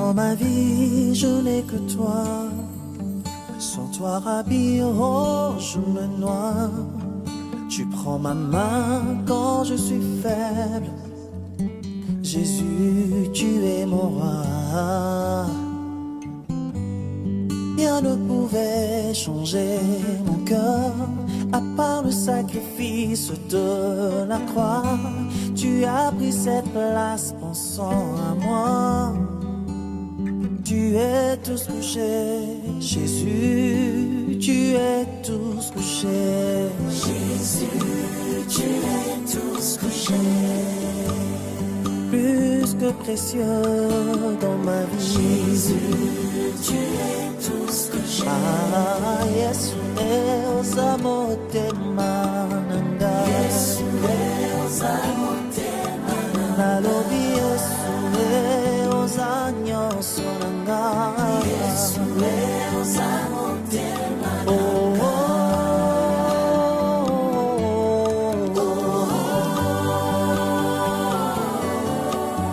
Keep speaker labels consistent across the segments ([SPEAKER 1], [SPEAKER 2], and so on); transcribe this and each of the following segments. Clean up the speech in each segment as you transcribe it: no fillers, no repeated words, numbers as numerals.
[SPEAKER 1] Dans ma vie, je n'ai que toi. Sans toi, Rabbi, oh, je me noie. Tu prends ma main quand je suis faible. Jésus, tu es mon roi. Rien ne pouvait changer mon cœur, à part le sacrifice de la croix. Tu as pris cette place pensant à moi. Tu es tous couché, Jésus, tu es tous couché.
[SPEAKER 2] Jésus, tu es tous couché.
[SPEAKER 1] Plus que précieux dans ma vie.
[SPEAKER 2] Jésus, tu es tous couché.
[SPEAKER 1] Ah, Yesu osamote mananga.
[SPEAKER 2] Yesu osamote mananga.
[SPEAKER 1] Nalobi Yesu ozanyo sonanga.
[SPEAKER 2] Yesu osamote mananga.
[SPEAKER 1] Oh, oh, oh,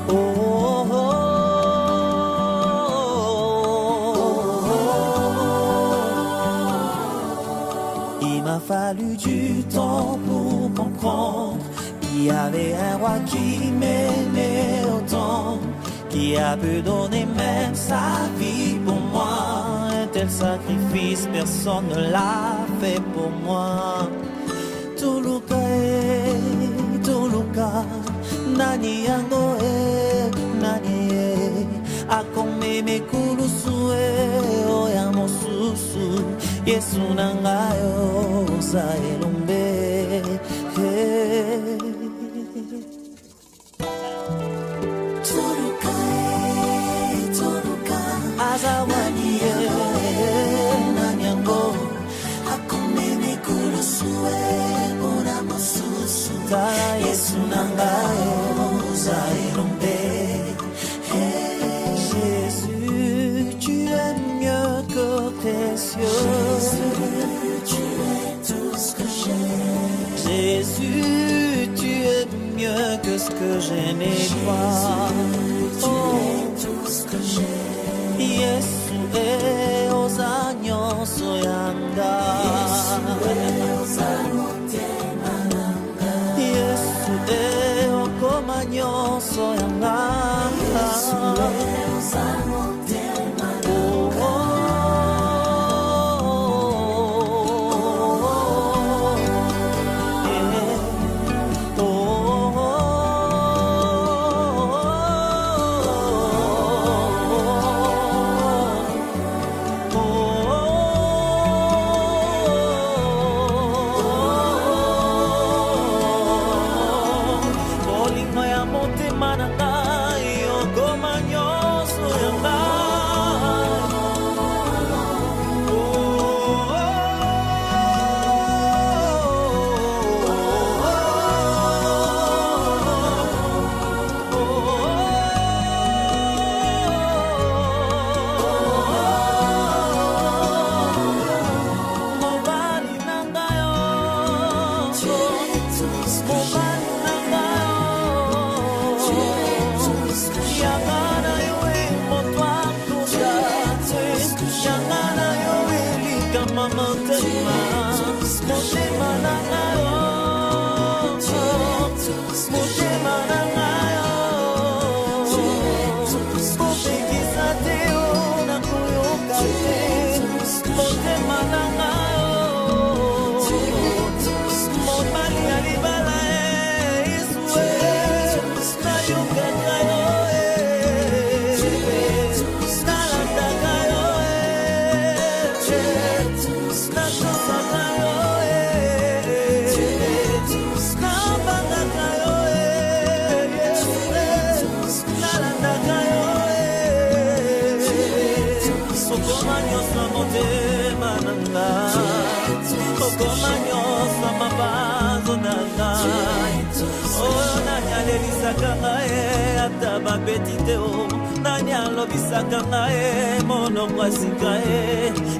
[SPEAKER 1] oh, oh, oh. Il m'a fallu du temps pour comprendre qu'il y avait un roi qui m'aimait autant, qui a pu donner même sa vie pour moi. Un tel sacrifice, personne ne l'a fait pour moi. Tuluka, Tuluka, nani yango nani akome me kulusue oya mosusu Yesu nangayo saelombe. Azawaniye nanyango
[SPEAKER 2] Akome me kulusue ora mosusu.
[SPEAKER 1] Yesu nangayo saelombe. Jésus, tu es mieux que précieux.
[SPEAKER 2] Jésus, tu es tout ce que j'aime.
[SPEAKER 1] Jésus, tu es mieux que ce que je n'ai pas.
[SPEAKER 2] Tu es tout ce que j'aime.
[SPEAKER 1] Yesu aux agneaux soyanga. Yesu au comagnon soyanga.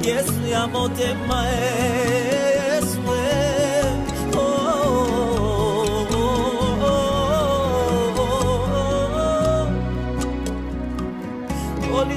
[SPEAKER 1] Yesu ya motema Yesu oh, oh, oh, oh, oh.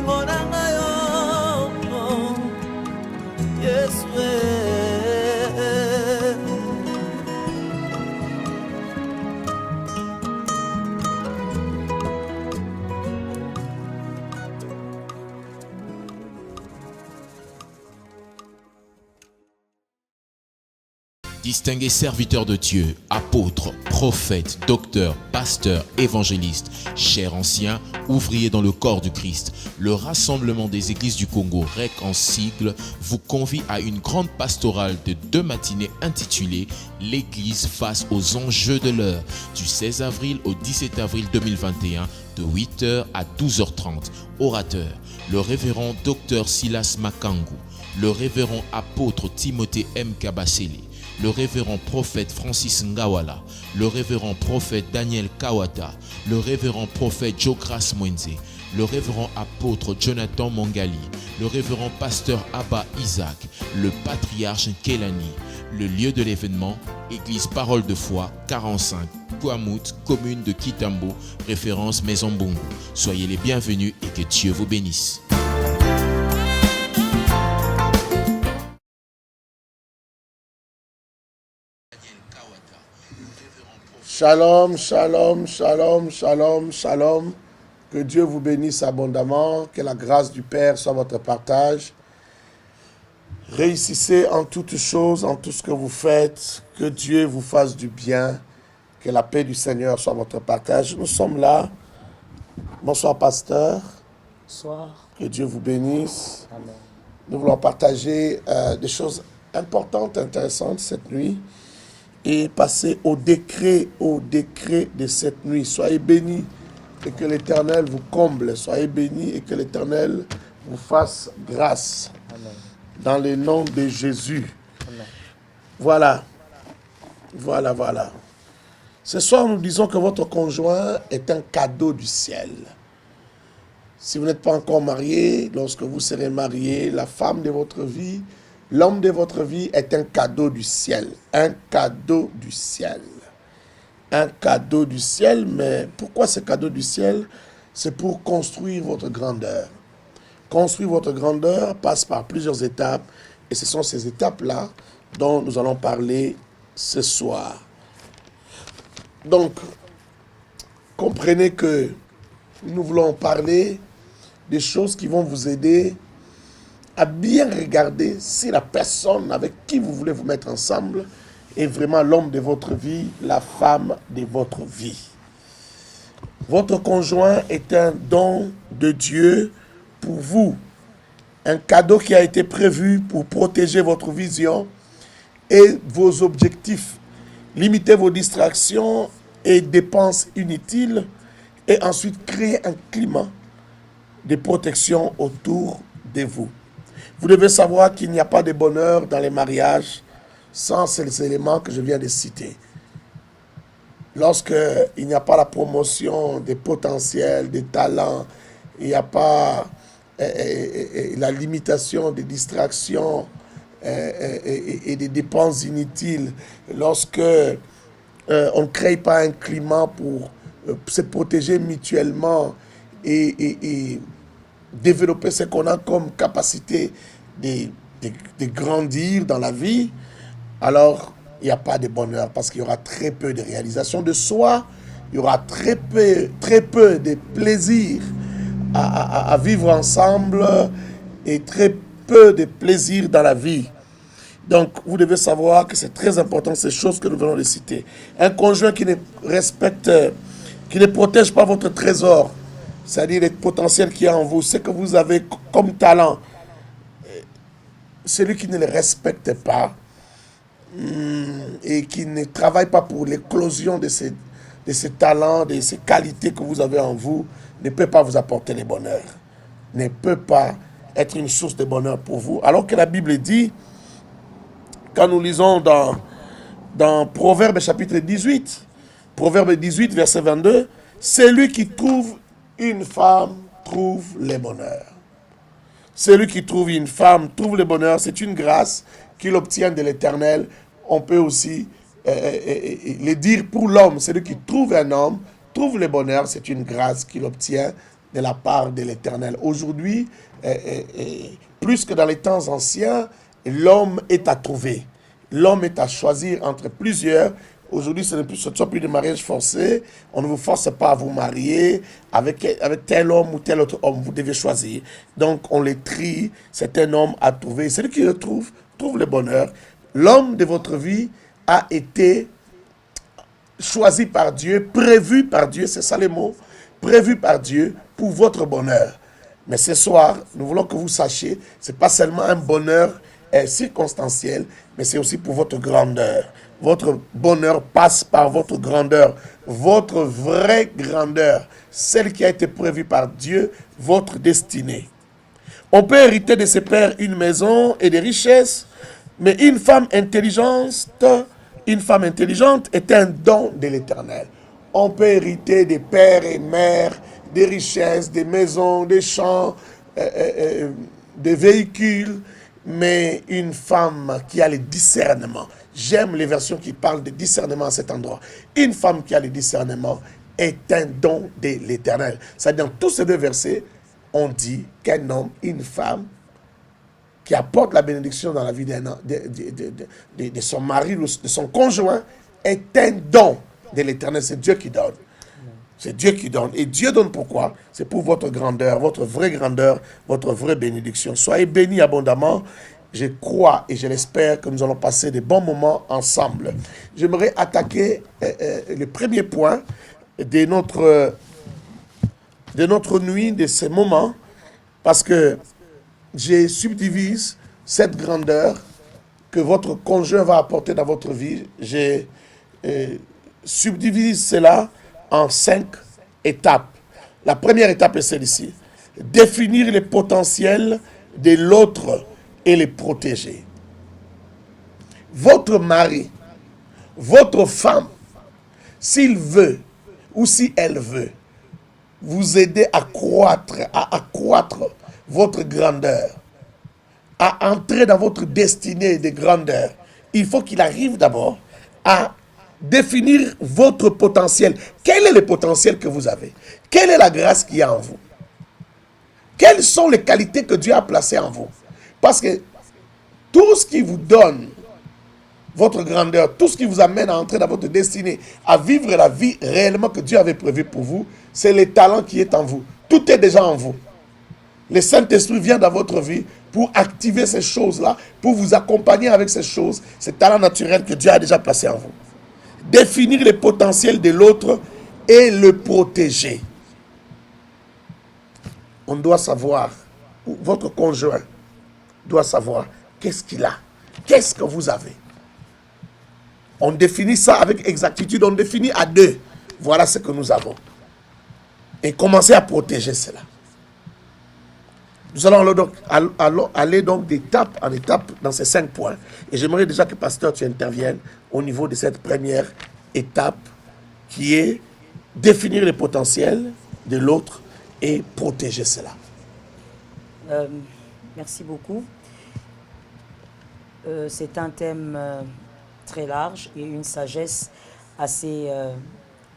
[SPEAKER 3] Distingués serviteurs de Dieu, apôtres, prophètes, docteurs, pasteurs, évangélistes, chers anciens, ouvriers dans le corps du Christ, le Rassemblement des Églises du Congo, REC en sigle, vous convie à une grande pastorale de 2 matinées intitulée « L'Église face aux enjeux de l'heure » du 16 avril au 17 avril 2021 de 8h à 12h30. Orateur, le révérend Dr Silas Makangu, le révérend apôtre Timothée M. Kabasele, le révérend prophète Francis Ngawala, le révérend prophète Daniel Kawata, le révérend prophète Jokras Mwenze, le révérend apôtre Jonathan Mongali, le révérend pasteur Abba Isaac, le patriarche Kelani. Le lieu de l'événement, Église Parole de Foi, 45, Kouamout, commune de Kitambo, référence Maison Bongo. Soyez les bienvenus et que Dieu vous bénisse.
[SPEAKER 4] Shalom, shalom, shalom, shalom, shalom. Que Dieu vous bénisse abondamment, que la grâce du Père soit votre partage. Réussissez en toutes choses, en tout ce que vous faites, que Dieu vous fasse du bien, que la paix du Seigneur soit votre partage. Nous sommes là. Bonsoir, pasteur.
[SPEAKER 5] Bonsoir.
[SPEAKER 4] Que Dieu vous bénisse.
[SPEAKER 5] Amen.
[SPEAKER 4] Nous voulons partager des choses importantes, intéressantes cette nuit et passer au décret de cette nuit. Soyez bénis et que l'Éternel vous comble. Soyez bénis et que l'Éternel vous fasse grâce.
[SPEAKER 5] Amen.
[SPEAKER 4] Dans le nom de Jésus.
[SPEAKER 5] Amen.
[SPEAKER 4] Voilà. Ce soir, nous disons que votre conjoint est un cadeau du ciel. Si vous n'êtes pas encore marié, lorsque vous serez marié, la femme de votre vie, l'homme de votre vie est un cadeau du ciel. Un cadeau du ciel. Un cadeau du ciel, mais pourquoi ce cadeau du ciel? C'est pour construire votre grandeur. Construire votre grandeur passe par plusieurs étapes, et ce sont ces étapes-là dont nous allons parler ce soir. Donc, comprenez que nous voulons parler des choses qui vont vous aider à bien regarder si la personne avec qui vous voulez vous mettre ensemble est vraiment l'homme de votre vie, la femme de votre vie. Votre conjoint est un don de Dieu pour vous, un cadeau qui a été prévu pour protéger votre vision et vos objectifs, limiter vos distractions et dépenses inutiles et ensuite créer un climat de protection autour de vous. Vous devez savoir qu'il n'y a pas de bonheur dans les mariages sans ces éléments que je viens de citer. Lorsqu'il n'y a pas la promotion des potentiels, des talents, il n'y a pas la limitation des distractions et des dépenses inutiles, lorsque on ne crée pas un climat pour se protéger mutuellement et développer ce qu'on a comme capacité de grandir dans la vie, alors il n'y a pas de bonheur parce qu'il y aura très peu de réalisation de soi, il y aura très peu de plaisir à vivre ensemble et très peu de plaisir dans la vie. Donc, vous devez savoir que c'est très important ces choses que nous venons de citer. Un conjoint qui ne respecte, qui ne protège pas votre trésor, c'est-à-dire les potentiels qu'il y a en vous, ce que vous avez comme talent, celui qui ne les respecte pas et qui ne travaille pas pour l'éclosion de ces talents, de ces qualités que vous avez en vous, ne peut pas vous apporter le bonheur, ne peut pas être une source de bonheur pour vous. Alors que la Bible dit, quand nous lisons dans Proverbe chapitre 18, Proverbe 18, verset 22, « Celui qui trouve une femme trouve le bonheur. » Celui qui trouve une femme trouve le bonheur, c'est une grâce qu'il obtient de l'Éternel. On peut aussi le dire pour l'homme, celui qui trouve un homme trouve le bonheur, c'est une grâce qu'il obtient de la part de l'Éternel. Aujourd'hui, plus que dans les temps anciens, l'homme est à trouver. L'homme est à choisir entre plusieurs. Aujourd'hui, ce ne sont plus de mariage forcé. On ne vous force pas à vous marier avec tel homme ou tel autre homme. Vous devez choisir. Donc, on les trie. C'est un homme à trouver. Celui qui le trouve le bonheur. L'homme de votre vie a été choisi par Dieu, prévu par Dieu, c'est ça les mots, prévu par Dieu pour votre bonheur. Mais ce soir, nous voulons que vous sachiez, ce n'est pas seulement un bonheur circonstanciel, mais c'est aussi pour votre grandeur. Votre bonheur passe par votre grandeur, votre vraie grandeur, celle qui a été prévue par Dieu, votre destinée. On peut hériter de ses pères une maison et des richesses, mais une femme intelligente est un don de l'Éternel. On peut hériter des pères et mères, des richesses, des maisons, des champs, des véhicules, mais une femme qui a le discernement. J'aime les versions qui parlent de discernement à cet endroit. Une femme qui a le discernement est un don de l'Éternel. C'est-à-dire, dans tous ces deux versets, on dit qu'un homme, une femme, qui apporte la bénédiction dans la vie de son mari, de son conjoint, est un don de l'Éternel. C'est Dieu qui donne. C'est Dieu qui donne. Et Dieu donne pourquoi? C'est pour votre grandeur, votre vraie grandeur, votre vraie bénédiction. Soyez bénis abondamment. Je crois et je l'espère que nous allons passer de bons moments ensemble. J'aimerais attaquer le premier point de notre nuit, de ces moments, parce que je subdivise cette grandeur que votre conjoint va apporter dans votre vie. Je subdivise cela en 5 étapes. La première étape est celle-ci. Définir les potentiels de l'autre et les protéger. Votre mari, votre femme, s'il veut ou si elle veut, vous aider à accroître votre grandeur, à entrer dans votre destinée de grandeur, il faut qu'il arrive d'abord à définir votre potentiel. Quel est le potentiel que vous avez? Quelle est la grâce qu'il y a en vous? Quelles sont les qualités que Dieu a placées en vous? Parce que tout ce qui vous donne votre grandeur, tout ce qui vous amène à entrer dans votre destinée, à vivre la vie réellement que Dieu avait prévue pour vous, c'est le talent qui est en vous. Tout est déjà en vous. Le Saint-Esprit vient dans votre vie pour activer ces choses-là, pour vous accompagner avec ces choses, ces talents naturels que Dieu a déjà placés en vous. Définir les potentiels de l'autre et le protéger. On doit savoir, votre conjoint doit savoir qu'est-ce qu'il a, qu'est-ce que vous avez. On définit ça avec exactitude, on définit à deux. Voilà ce que nous avons. Et commencer à protéger cela. Nous allons aller donc d'étape en étape dans ces 5 points. Et j'aimerais déjà que, pasteur, tu interviennes au niveau de cette première étape qui est définir les potentiels de l'autre et protéger cela.
[SPEAKER 5] Merci beaucoup. C'est un thème très large et une sagesse assez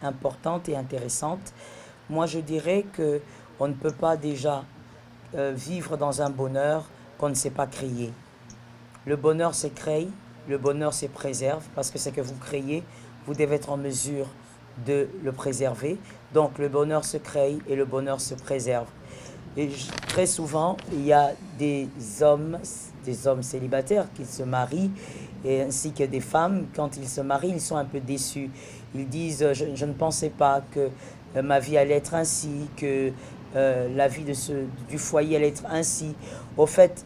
[SPEAKER 5] importante et intéressante. Moi, je dirais qu'on ne peut pas déjà vivre dans un bonheur qu'on ne sait pas créer. Le bonheur se crée, le bonheur se préserve, parce que ce que vous créez, vous devez être en mesure de le préserver. Donc le bonheur se crée et le bonheur se préserve. Et très souvent, il y a des hommes célibataires qui se marient, et ainsi que des femmes, quand ils se marient, ils sont un peu déçus. Ils disent « je ne pensais pas que ma vie allait être ainsi, que la vie du foyer allait être ainsi. » Au fait,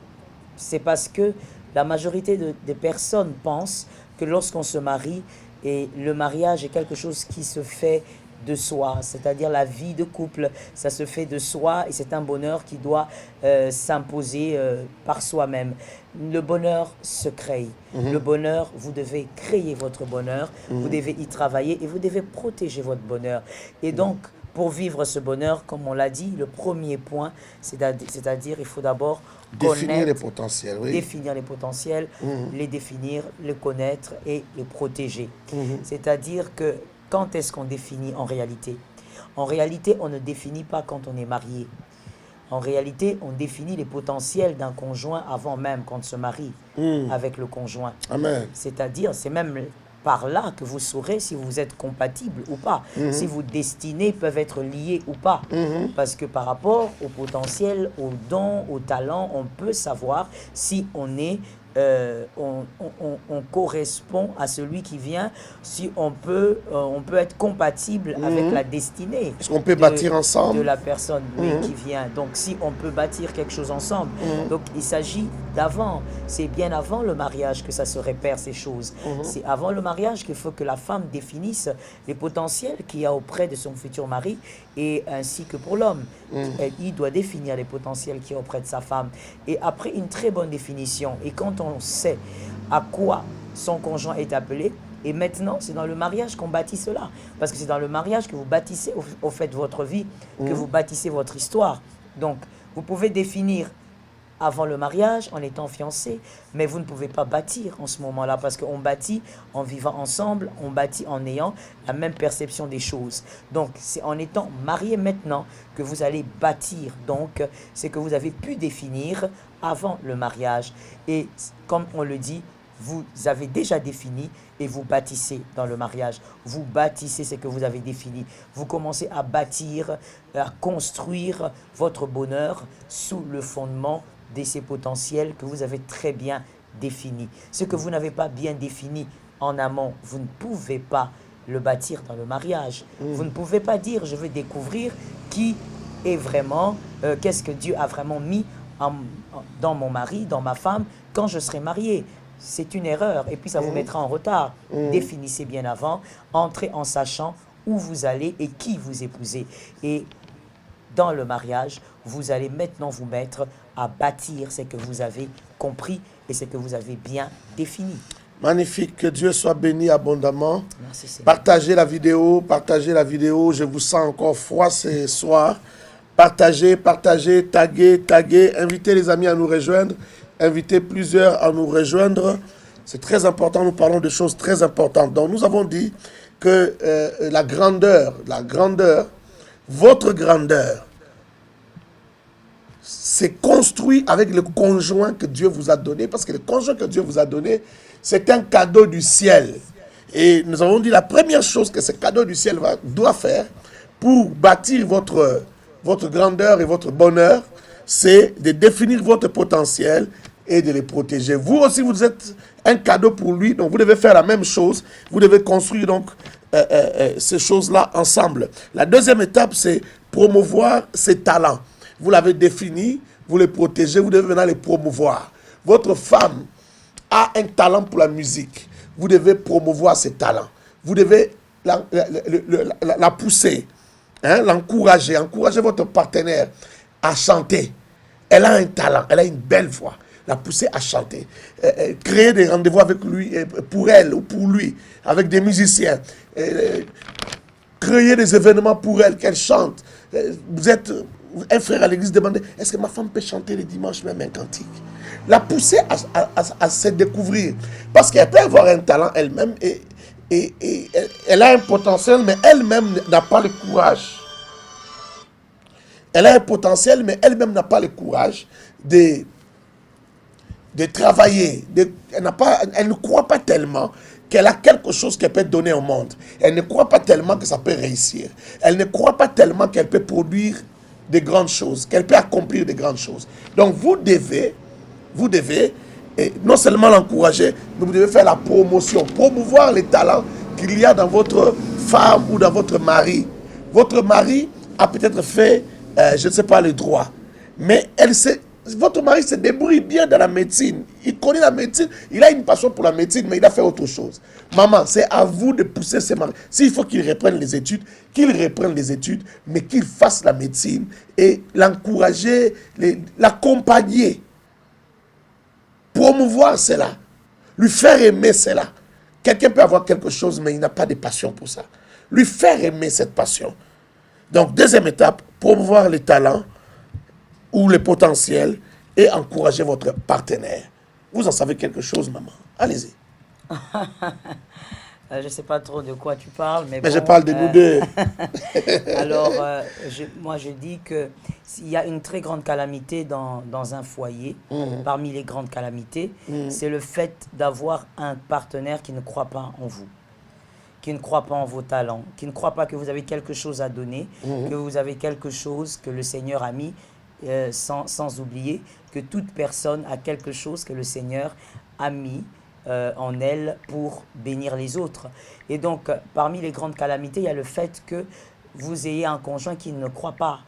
[SPEAKER 5] c'est parce que la majorité des personnes pensent que lorsqu'on se marie, et le mariage est quelque chose qui se fait de soi, c'est-à-dire la vie de couple, ça se fait de soi et c'est un bonheur qui doit s'imposer par soi-même. Le bonheur se crée. Le bonheur, vous devez créer votre bonheur, vous devez y travailler et vous devez protéger votre bonheur. Et donc, pour vivre ce bonheur, comme on l'a dit, le premier point, c'est-à-dire il faut d'abord
[SPEAKER 4] définir les potentiels, oui.
[SPEAKER 5] Définir les potentiels, les définir, les connaître et les protéger. C'est-à-dire que quand est-ce qu'on définit en réalité? En réalité, on ne définit pas quand on est marié. En réalité, on définit les potentiels d'un conjoint avant même qu'on se marie avec le conjoint.
[SPEAKER 4] Amen.
[SPEAKER 5] C'est-à-dire, c'est même par là que vous saurez si vous êtes compatible ou pas, si vos destinées peuvent être liées ou pas. Parce que par rapport au potentiel, aux dons, aux talents, on peut savoir si on est on correspond à celui qui vient, si on peut être compatible avec la destinée.
[SPEAKER 4] Est-ce qu'on peut bâtir ensemble
[SPEAKER 5] de la personne qui vient. Donc, si on peut bâtir quelque chose ensemble. Donc, il s'agit d'avant. C'est bien avant le mariage que ça se répère, ces choses. C'est avant le mariage qu'il faut que la femme définisse les potentiels qu'il y a auprès de son futur mari, et ainsi que pour l'homme. Il doit définir les potentiels qu'il y a auprès de sa femme. Et après une très bonne définition, et quand on sait à quoi son conjoint est appelé, et maintenant, c'est dans le mariage qu'on bâtit cela. Parce que c'est dans le mariage que vous bâtissez au fait votre vie, que vous bâtissez votre histoire. Donc, vous pouvez définir avant le mariage, en étant fiancé, mais vous ne pouvez pas bâtir en ce moment-là, parce qu'on bâtit en vivant ensemble, on bâtit en ayant la même perception des choses. Donc, c'est en étant marié maintenant que vous allez bâtir. Donc, c'est que vous avez pu définir avant le mariage. Et comme on le dit, vous avez déjà défini et vous bâtissez dans le mariage. Vous bâtissez ce que vous avez défini. Vous commencez à bâtir, à construire votre bonheur sous le fondement de ces potentiels que vous avez très bien définis. Ce que vous n'avez pas bien défini en amont, vous ne pouvez pas le bâtir dans le mariage. Vous ne pouvez pas dire, je veux découvrir qui est vraiment, qu'est-ce que Dieu a vraiment mis dans mon mari, dans ma femme, quand je serai marié. C'est une erreur et puis ça vous mettra en retard. Définissez bien avant, entrez en sachant où vous allez et qui vous épousez. Et dans le mariage, vous allez maintenant vous mettre à bâtir ce que vous avez compris et ce que vous avez bien défini.
[SPEAKER 4] Magnifique, que Dieu soit béni abondamment.
[SPEAKER 5] Merci Seigneur.
[SPEAKER 4] Partagez la vidéo, je vous sens encore froid ce soir. Partagez, taguez, invitez les amis à nous rejoindre, invitez plusieurs à nous rejoindre. C'est très important, nous parlons de choses très importantes. Donc nous avons dit que la grandeur, votre grandeur, c'est construit avec le conjoint que Dieu vous a donné, parce que le conjoint que Dieu vous a donné, c'est un cadeau du ciel. Et nous avons dit la première chose que ce cadeau du ciel doit faire pour bâtir votre grandeur et votre bonheur, c'est de définir votre potentiel et de les protéger. Vous aussi, vous êtes un cadeau pour lui, donc vous devez faire la même chose. Vous devez construire donc ces choses-là ensemble. La deuxième étape, c'est promouvoir ses talents. Vous l'avez défini, vous les protégez, vous devez maintenant les promouvoir. Votre femme a un talent pour la musique. Vous devez promouvoir ses talents. Vous devez la pousser, l'encourager, encourager votre partenaire à chanter. Elle a un talent, elle a une belle voix. La pousser à chanter. Créer des rendez-vous avec lui, pour elle ou pour lui, avec des musiciens. Créer des événements pour elle, qu'elle chante. Vous êtes un frère à l'église, demandez, est-ce que ma femme peut chanter le dimanche même un cantique? La pousser à se découvrir. Parce qu'elle peut avoir un talent elle-même et elle a un potentiel, mais elle-même n'a pas le courage. Elle a un potentiel, mais elle-même n'a pas le courage de travailler. Elle ne croit pas tellement qu'elle a quelque chose qu'elle peut donner au monde. Elle ne croit pas tellement que ça peut réussir. Elle ne croit pas tellement qu'elle peut produire de grandes choses, qu'elle peut accomplir de grandes choses. Donc vous devez non seulement l'encourager, mais vous devez faire la promotion, promouvoir les talents qu'il y a dans votre femme ou dans votre mari. Votre mari a peut-être fait, je ne sais pas, le droit, mais votre mari se débrouille bien dans la médecine. Il connaît la médecine, il a une passion pour la médecine, mais il a fait autre chose. Maman, c'est à vous de pousser ses maris. S'il faut qu'il reprenne les études, mais qu'il fasse la médecine et l'encourager, l'accompagner. Promouvoir cela. Lui faire aimer cela. Quelqu'un peut avoir quelque chose, mais il n'a pas de passion pour ça. Lui faire aimer cette passion. Donc, deuxième étape, promouvoir les talents ou les potentiels et encourager votre partenaire. Vous en savez quelque chose, maman? Allez-y.
[SPEAKER 5] Je ne sais pas trop de quoi tu parles, mais
[SPEAKER 4] bon, je parle de nous deux.
[SPEAKER 5] Alors, moi, je dis qu'il y a une très grande calamité dans un foyer, parmi les grandes calamités, c'est le fait d'avoir un partenaire qui ne croit pas en vous, qui ne croit pas en vos talents, qui ne croit pas que vous avez quelque chose à donner, que vous avez quelque chose que le Seigneur a mis, sans oublier que toute personne a quelque chose que le Seigneur a mis en elle pour bénir les autres. Et donc, parmi les grandes calamités, il y a le fait que vous ayez un conjoint qui ne croit pas,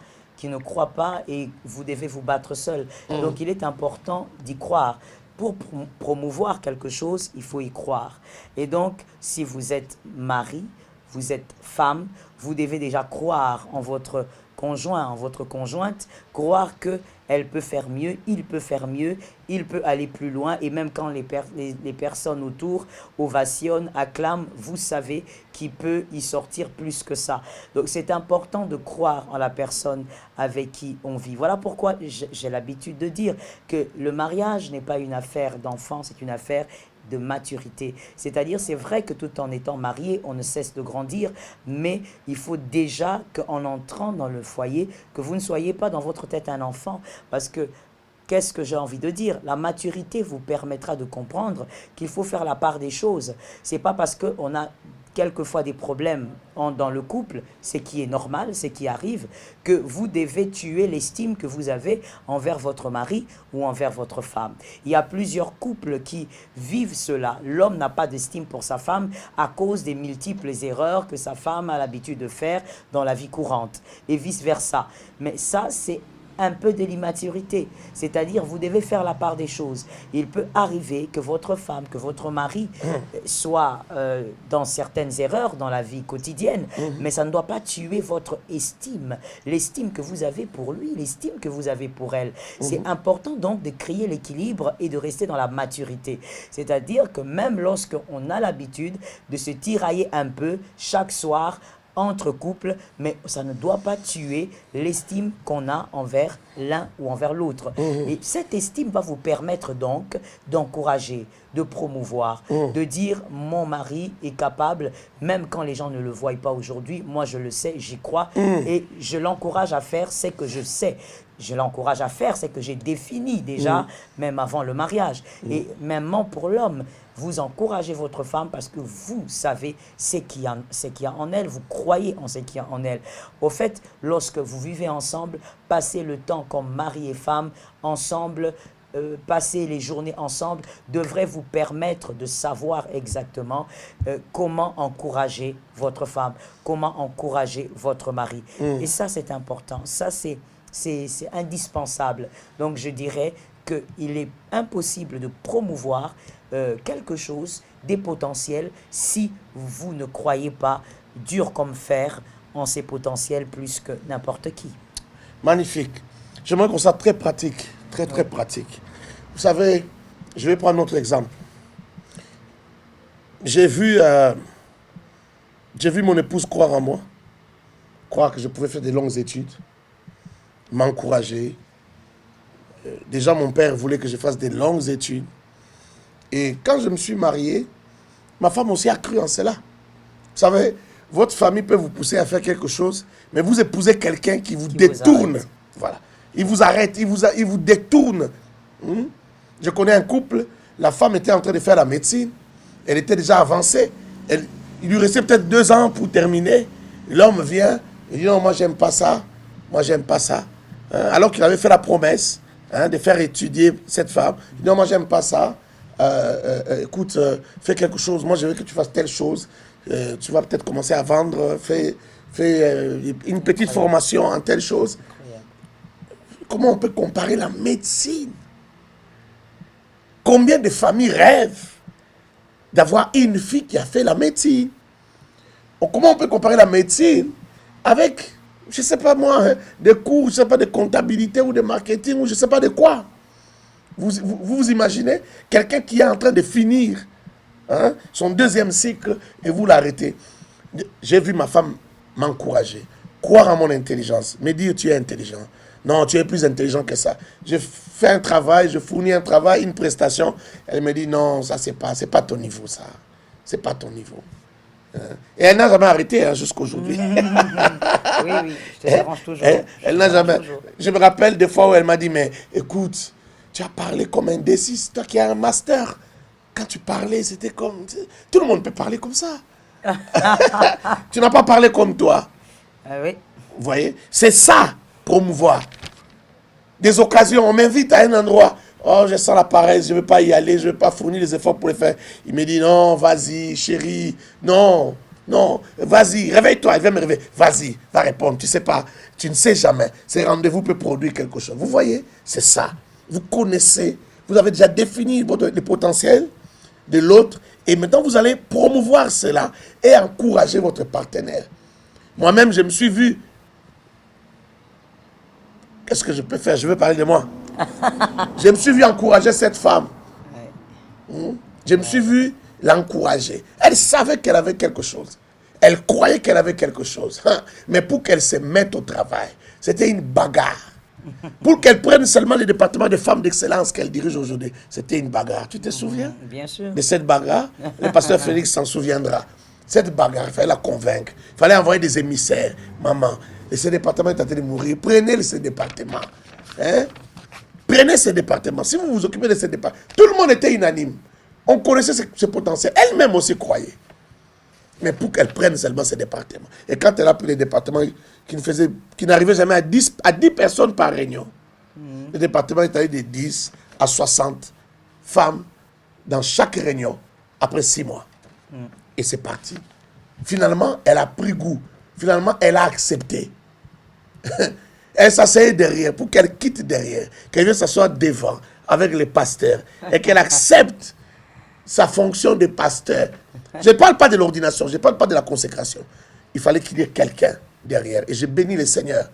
[SPEAKER 5] et vous devez vous battre seul. Donc, il est important d'y croire. Pour promouvoir quelque chose, il faut y croire. Et donc, si vous êtes mari, vous êtes femme, vous devez déjà croire en votre conjoint, en votre conjointe, croire qu'elle peut faire mieux, il peut faire mieux, il peut aller plus loin, et même quand les personnes autour ovationnent, acclament, vous savez qu'il peut y sortir plus que ça. Donc c'est important de croire en la personne avec qui on vit. Voilà pourquoi j'ai l'habitude de dire que le mariage n'est pas une affaire d'enfant, c'est une affaire de maturité. C'est-à-dire, c'est vrai que tout en étant marié, on ne cesse de grandir, mais il faut déjà qu'en entrant dans le foyer, que vous ne soyez pas dans votre tête un enfant, parce que qu'est-ce que j'ai envie de dire? La maturité vous permettra de comprendre qu'il faut faire la part des choses. C'est pas parce qu'on a quelquefois des problèmes dans le couple, ce qui est normal, ce qui arrive, que vous devez tuer l'estime que vous avez envers votre mari ou envers votre femme. Il y a plusieurs couples qui vivent cela. L'homme n'a pas d'estime pour sa femme à cause des multiples erreurs que sa femme a l'habitude de faire dans la vie courante et vice-versa. Mais ça, c'est un peu de l'immaturité, c'est-à-dire vous devez faire la part des choses. Il peut arriver que votre femme, que votre mari soit dans certaines erreurs dans la vie quotidienne, mais ça ne doit pas tuer votre estime, l'estime que vous avez pour lui, l'estime que vous avez pour elle. C'est important donc de créer l'équilibre et de rester dans la maturité. C'est-à-dire que même lorsqu'on a l'habitude de se tirailler un peu chaque soir, entre couples, mais ça ne doit pas tuer l'estime qu'on a envers l'un ou envers l'autre. Et cette estime va vous permettre donc d'encourager, de promouvoir, de dire mon mari est capable, même quand les gens ne le voient pas aujourd'hui, moi je le sais, j'y crois, et je l'encourage à faire ce que je sais. Je l'encourage à faire ce que j'ai défini déjà, même avant le mariage. Et même pour l'homme, vous encouragez votre femme parce que vous savez ce qu'il y a en elle, vous croyez en ce qu'il y a en elle. Au fait, lorsque vous vivez ensemble, passez le temps comme mari et femme ensemble, passer les journées ensemble devrait vous permettre de savoir exactement comment encourager votre femme, comment encourager votre mari. Et ça, c'est important. Ça, c'est indispensable. Donc, je dirais qu'il est impossible de promouvoir quelque chose, des potentiels, si vous ne croyez pas dur comme fer en ces potentiels plus que n'importe qui.
[SPEAKER 4] Magnifique. J'aimerais qu'on soit très pratique, très pratique. Vous savez, je vais prendre notre exemple. J'ai vu mon épouse croire en moi, croire que je pouvais faire des longues études, m'encourager. Déjà, mon père voulait que je fasse des longues études. Et quand je me suis marié, ma femme aussi a cru en cela. Vous savez, votre famille peut vous pousser à faire quelque chose, mais vous épousez quelqu'un qui vous détourne. Voilà. Il vous arrête, il vous détourne. Je connais un couple, la femme était en train de faire la médecine, elle était déjà avancée, il lui restait peut-être 2 ans pour terminer. L'homme vient, il dit non, moi j'aime pas ça, alors qu'il avait fait la promesse de faire étudier cette femme. Il dit non, moi j'aime pas ça. Écoute, fais quelque chose, moi je veux que tu fasses telle chose, tu vas peut-être commencer à vendre, fais une petite formation en telle chose. Comment on peut comparer la médecine? Combien de familles rêvent d'avoir une fille qui a fait la médecine? Comment on peut comparer la médecine avec, je ne sais pas moi, des cours, je ne sais pas, de comptabilité ou de marketing ou je ne sais pas de quoi? Vous imaginez quelqu'un qui est en train de finir son 2e cycle et vous l'arrêtez. J'ai vu ma femme m'encourager, croire en mon intelligence, me dire tu es intelligent. Non, tu es plus intelligent que ça. Je fais un travail, je fournis un travail, une prestation. Elle me dit non, ça c'est pas ton niveau ça. C'est pas ton niveau. Et elle n'a jamais arrêté jusqu'à aujourd'hui.
[SPEAKER 5] Oui, je te dérange toujours.
[SPEAKER 4] Elle n'a jamais. Je me rappelle des fois où elle m'a dit mais écoute, tu as parlé comme un D6, toi qui as un master. Quand tu parlais, c'était comme... Tout le monde peut parler comme ça. Tu n'as pas parlé comme toi.
[SPEAKER 5] Oui.
[SPEAKER 4] Vous voyez? C'est ça, promouvoir. Des occasions, on m'invite à un endroit. Oh, je sens la paresse, je ne veux pas y aller, je ne veux pas fournir les efforts pour le faire. Il me dit, non, vas-y, chérie, non, non, vas-y, réveille-toi, il va me réveiller. Vas-y, va répondre, tu ne sais pas, tu ne sais jamais. Ces rendez-vous peuvent produire quelque chose. Vous voyez, c'est ça. Vous connaissez, vous avez déjà défini le potentiel de l'autre et maintenant vous allez promouvoir cela et encourager votre partenaire. Moi-même, je me suis vu. Qu'est-ce que je peux faire? Je veux parler de moi. Je me suis vu encourager cette femme. Je me suis vu l'encourager. Elle savait qu'elle avait quelque chose. Elle croyait qu'elle avait quelque chose. Mais pour qu'elle se mette au travail, c'était une bagarre. Pour qu'elle prenne seulement le département de femmes d'excellence qu'elle dirige aujourd'hui, c'était une bagarre. Tu te souviens?
[SPEAKER 5] Bien sûr.
[SPEAKER 4] De cette bagarre? Le pasteur Félix s'en souviendra. Cette bagarre, il fallait la convaincre. Il fallait envoyer des émissaires. Maman, ce département est en train de mourir. Prenez ce département. Hein? Prenez ce département. Si vous vous occupez de ce département, tout le monde était unanime. On connaissait ce potentiel. Elle-même aussi croyait. Mais pour qu'elle prenne seulement ce département. Et quand elle a pris les départements qui n'arrivaient jamais à 10 personnes par réunion, le département est allé de 10 à 60 femmes dans chaque réunion après 6 mois. Et c'est parti. Finalement, elle a pris goût. Finalement, elle a accepté. Elle s'asseyait derrière pour qu'elle quitte derrière, qu'elle vienne s'asseoir devant avec les pasteurs et qu'elle accepte sa fonction de pasteur. Je ne parle pas de l'ordination, je ne parle pas de la consécration. Il fallait qu'il y ait quelqu'un derrière. Et je bénis le Seigneur.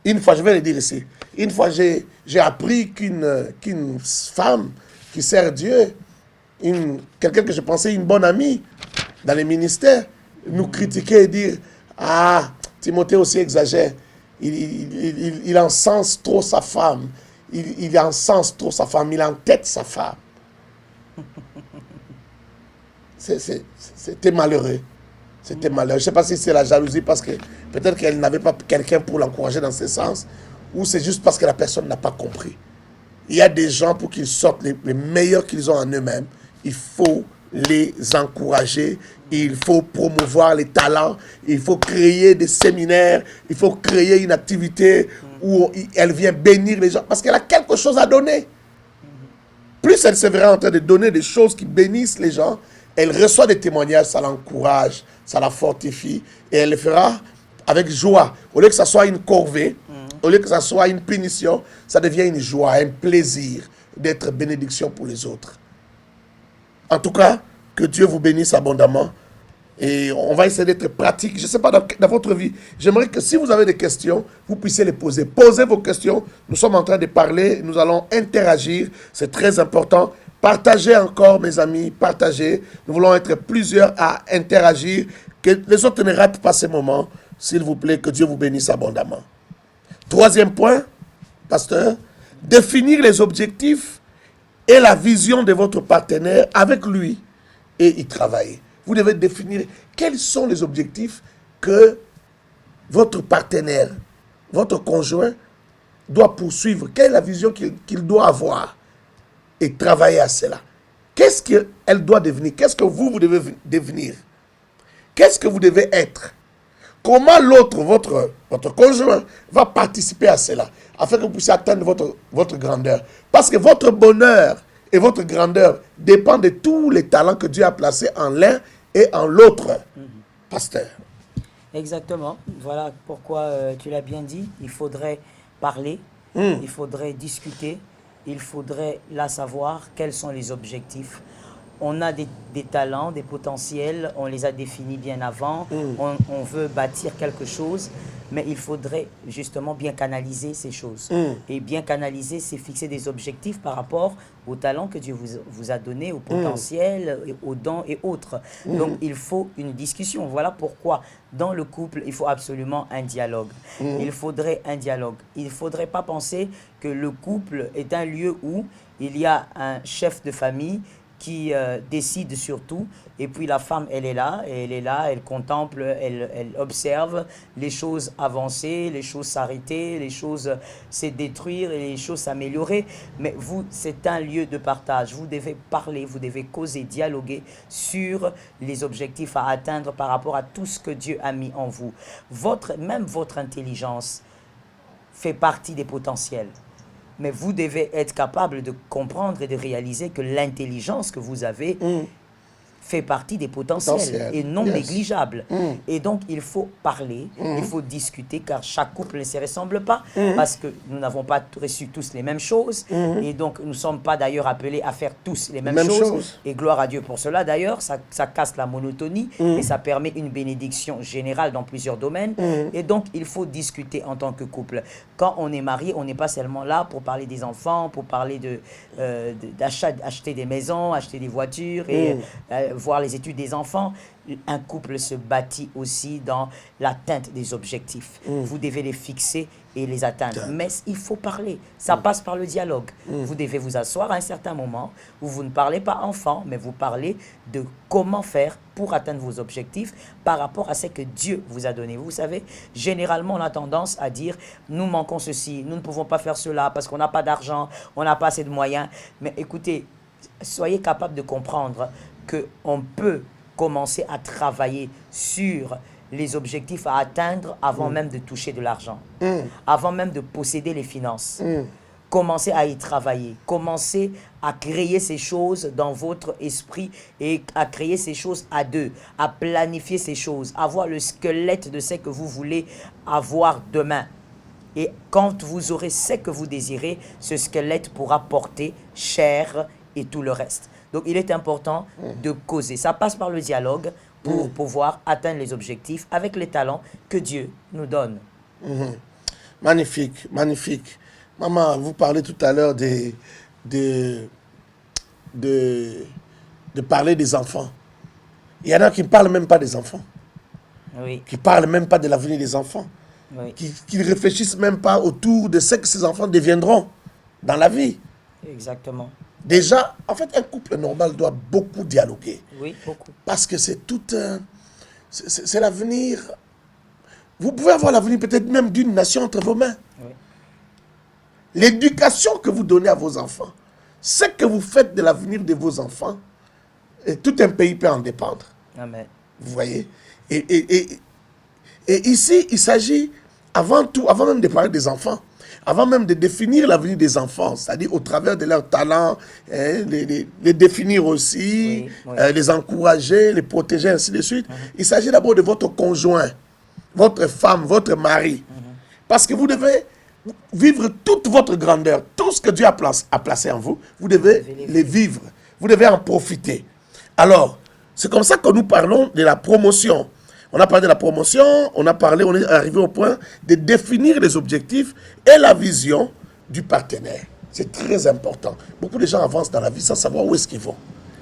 [SPEAKER 4] Une fois, je vais le dire ici, une fois j'ai appris qu'une femme qui sert Dieu, quelqu'un que je pensais une bonne amie dans les ministères, nous critiquait et dire « Ah, Timothée aussi exagère. Il encense trop sa femme. Il encense trop sa femme. Il entête sa femme. » C'était malheureux. C'était malheureux. Je ne sais pas si c'est la jalousie parce que peut-être qu'elle n'avait pas quelqu'un pour l'encourager dans ce sens, ou c'est juste parce que la personne n'a pas compris. Il y a des gens pour qu'ils sortent les meilleurs qu'ils ont en eux-mêmes. Il faut les encourager, il faut promouvoir les talents, il faut créer des séminaires, il faut créer une activité où elle vient bénir les gens parce qu'elle a quelque chose à donner. Plus elle se verra en train de donner des choses qui bénissent les gens, elle reçoit des témoignages, ça l'encourage, ça la fortifie et elle le fera avec joie. Au lieu que ça soit une corvée, au lieu que ça soit une punition, ça devient une joie, un plaisir d'être bénédiction pour les autres. En tout cas, que Dieu vous bénisse abondamment. Et on va essayer d'être pratique. Je ne sais pas, dans votre vie, j'aimerais que si vous avez des questions, vous puissiez les poser. Posez vos questions. Nous sommes en train de parler. Nous allons interagir. C'est très important. Partagez encore, mes amis. Partagez. Nous voulons être plusieurs à interagir. Que les autres ne ratent pas ces moments. S'il vous plaît, que Dieu vous bénisse abondamment. Troisième point, pasteur, définir les objectifs et la vision de votre partenaire avec lui et y travailler. Vous devez définir quels sont les objectifs que votre partenaire, votre conjoint doit poursuivre. Quelle est la vision qu'il doit avoir et travailler à cela. Qu'est-ce qu'elle doit devenir? Qu'est-ce que vous devez devenir? Qu'est-ce que vous devez être? Comment l'autre, votre conjoint, va participer à cela, afin que vous puissiez atteindre votre grandeur. Parce que votre bonheur et votre grandeur dépendent de tous les talents que Dieu a placés en l'un et en l'autre. Pasteur.
[SPEAKER 5] Exactement. Voilà pourquoi tu l'as bien dit. Il faudrait parler, il faudrait discuter, il faudrait là savoir quels sont les objectifs. On a des talents, des potentiels, on les a définis bien avant, on veut bâtir quelque chose, mais il faudrait justement bien canaliser ces choses. Et bien canaliser, c'est fixer des objectifs par rapport aux talents que Dieu vous a donnés, aux potentiels, aux dons et autres. Donc il faut une discussion. Voilà pourquoi dans le couple, il faut absolument un dialogue. Il faudrait un dialogue. Il ne faudrait pas penser que le couple est un lieu où il y a un chef de famille qui décide sur tout, et puis la femme, elle est là, elle contemple, elle observe les choses avancer, les choses s'arrêter, les choses se détruire et les choses s'améliorer. Mais vous, c'est un lieu de partage. Vous devez parler, vous devez causer, dialoguer sur les objectifs à atteindre par rapport à tout ce que Dieu a mis en vous. Même votre intelligence fait partie des potentiels. Mais vous devez être capable de comprendre et de réaliser que l'intelligence que vous avez fait partie des potentiels et non négligeables. Et donc, il faut parler, il faut discuter, car chaque couple ne se ressemble pas, parce que nous n'avons pas reçu tous les mêmes choses, et donc nous ne sommes pas d'ailleurs appelés à faire tous les mêmes choses. Et gloire à Dieu pour cela, d'ailleurs, ça casse la monotonie, et ça permet une bénédiction générale dans plusieurs domaines. Et donc, il faut discuter en tant que couple. Quand on est marié, on n'est pas seulement là pour parler des enfants, pour parler d'acheter des maisons, acheter des voitures, et voir les études des enfants. Un couple se bâtit aussi dans l'atteinte des objectifs. Vous devez les fixer et les atteindre. Mais il faut parler. Ça passe par le dialogue. Vous devez vous asseoir à un certain moment où vous ne parlez pas enfant, mais vous parlez de comment faire pour atteindre vos objectifs par rapport à ce que Dieu vous a donné. Vous savez, généralement, on a tendance à dire « nous manquons ceci, nous ne pouvons pas faire cela parce qu'on n'a pas d'argent, on n'a pas assez de moyens ». Mais écoutez, soyez capable de comprendre qu'on peut commencer à travailler sur les objectifs à atteindre avant même de toucher de l'argent, avant même de posséder les finances. Commencez à y travailler, commencez à créer ces choses dans votre esprit et à créer ces choses à deux, à planifier ces choses, avoir le squelette de ce que vous voulez avoir demain. Et quand vous aurez ce que vous désirez, ce squelette pourra porter chair et tout le reste. Donc, il est important de causer. Ça passe par le dialogue pour pouvoir atteindre les objectifs avec les talents que Dieu nous donne.
[SPEAKER 4] Magnifique, magnifique. Maman, vous parlez tout à l'heure de parler des enfants. Il y en a qui ne parlent même pas des enfants.
[SPEAKER 5] Oui.
[SPEAKER 4] Qui ne parlent même pas de l'avenir des enfants.
[SPEAKER 5] Oui.
[SPEAKER 4] Qui ne réfléchissent même pas autour de ce que ces enfants deviendront dans la vie.
[SPEAKER 5] Exactement.
[SPEAKER 4] Déjà, en fait, un couple normal doit beaucoup dialoguer.
[SPEAKER 5] Oui, beaucoup.
[SPEAKER 4] Parce que c'est tout c'est l'avenir. Vous pouvez avoir l'avenir peut-être même d'une nation entre vos mains.
[SPEAKER 5] Oui.
[SPEAKER 4] L'éducation que vous donnez à vos enfants, ce que vous faites de l'avenir de vos enfants, et tout un pays peut en dépendre.
[SPEAKER 5] Amen.
[SPEAKER 4] Vous voyez? Et ici, il s'agit, avant tout, avant même de parler des enfants, avant même de définir l'avenir des enfants, c'est-à-dire au travers de leurs talents, les définir aussi, les encourager, les protéger, ainsi de suite. Il s'agit d'abord de votre conjoint, votre femme, votre mari. Parce que vous devez vivre toute votre grandeur, tout ce que Dieu a placé en vous, vous devez les vivre, vous devez en profiter. Alors, c'est comme ça que nous parlons de la promotion. On a parlé de la promotion, on est arrivé au point de définir les objectifs et la vision du partenaire. C'est très important. Beaucoup de gens avancent dans la vie sans savoir où est-ce qu'ils vont.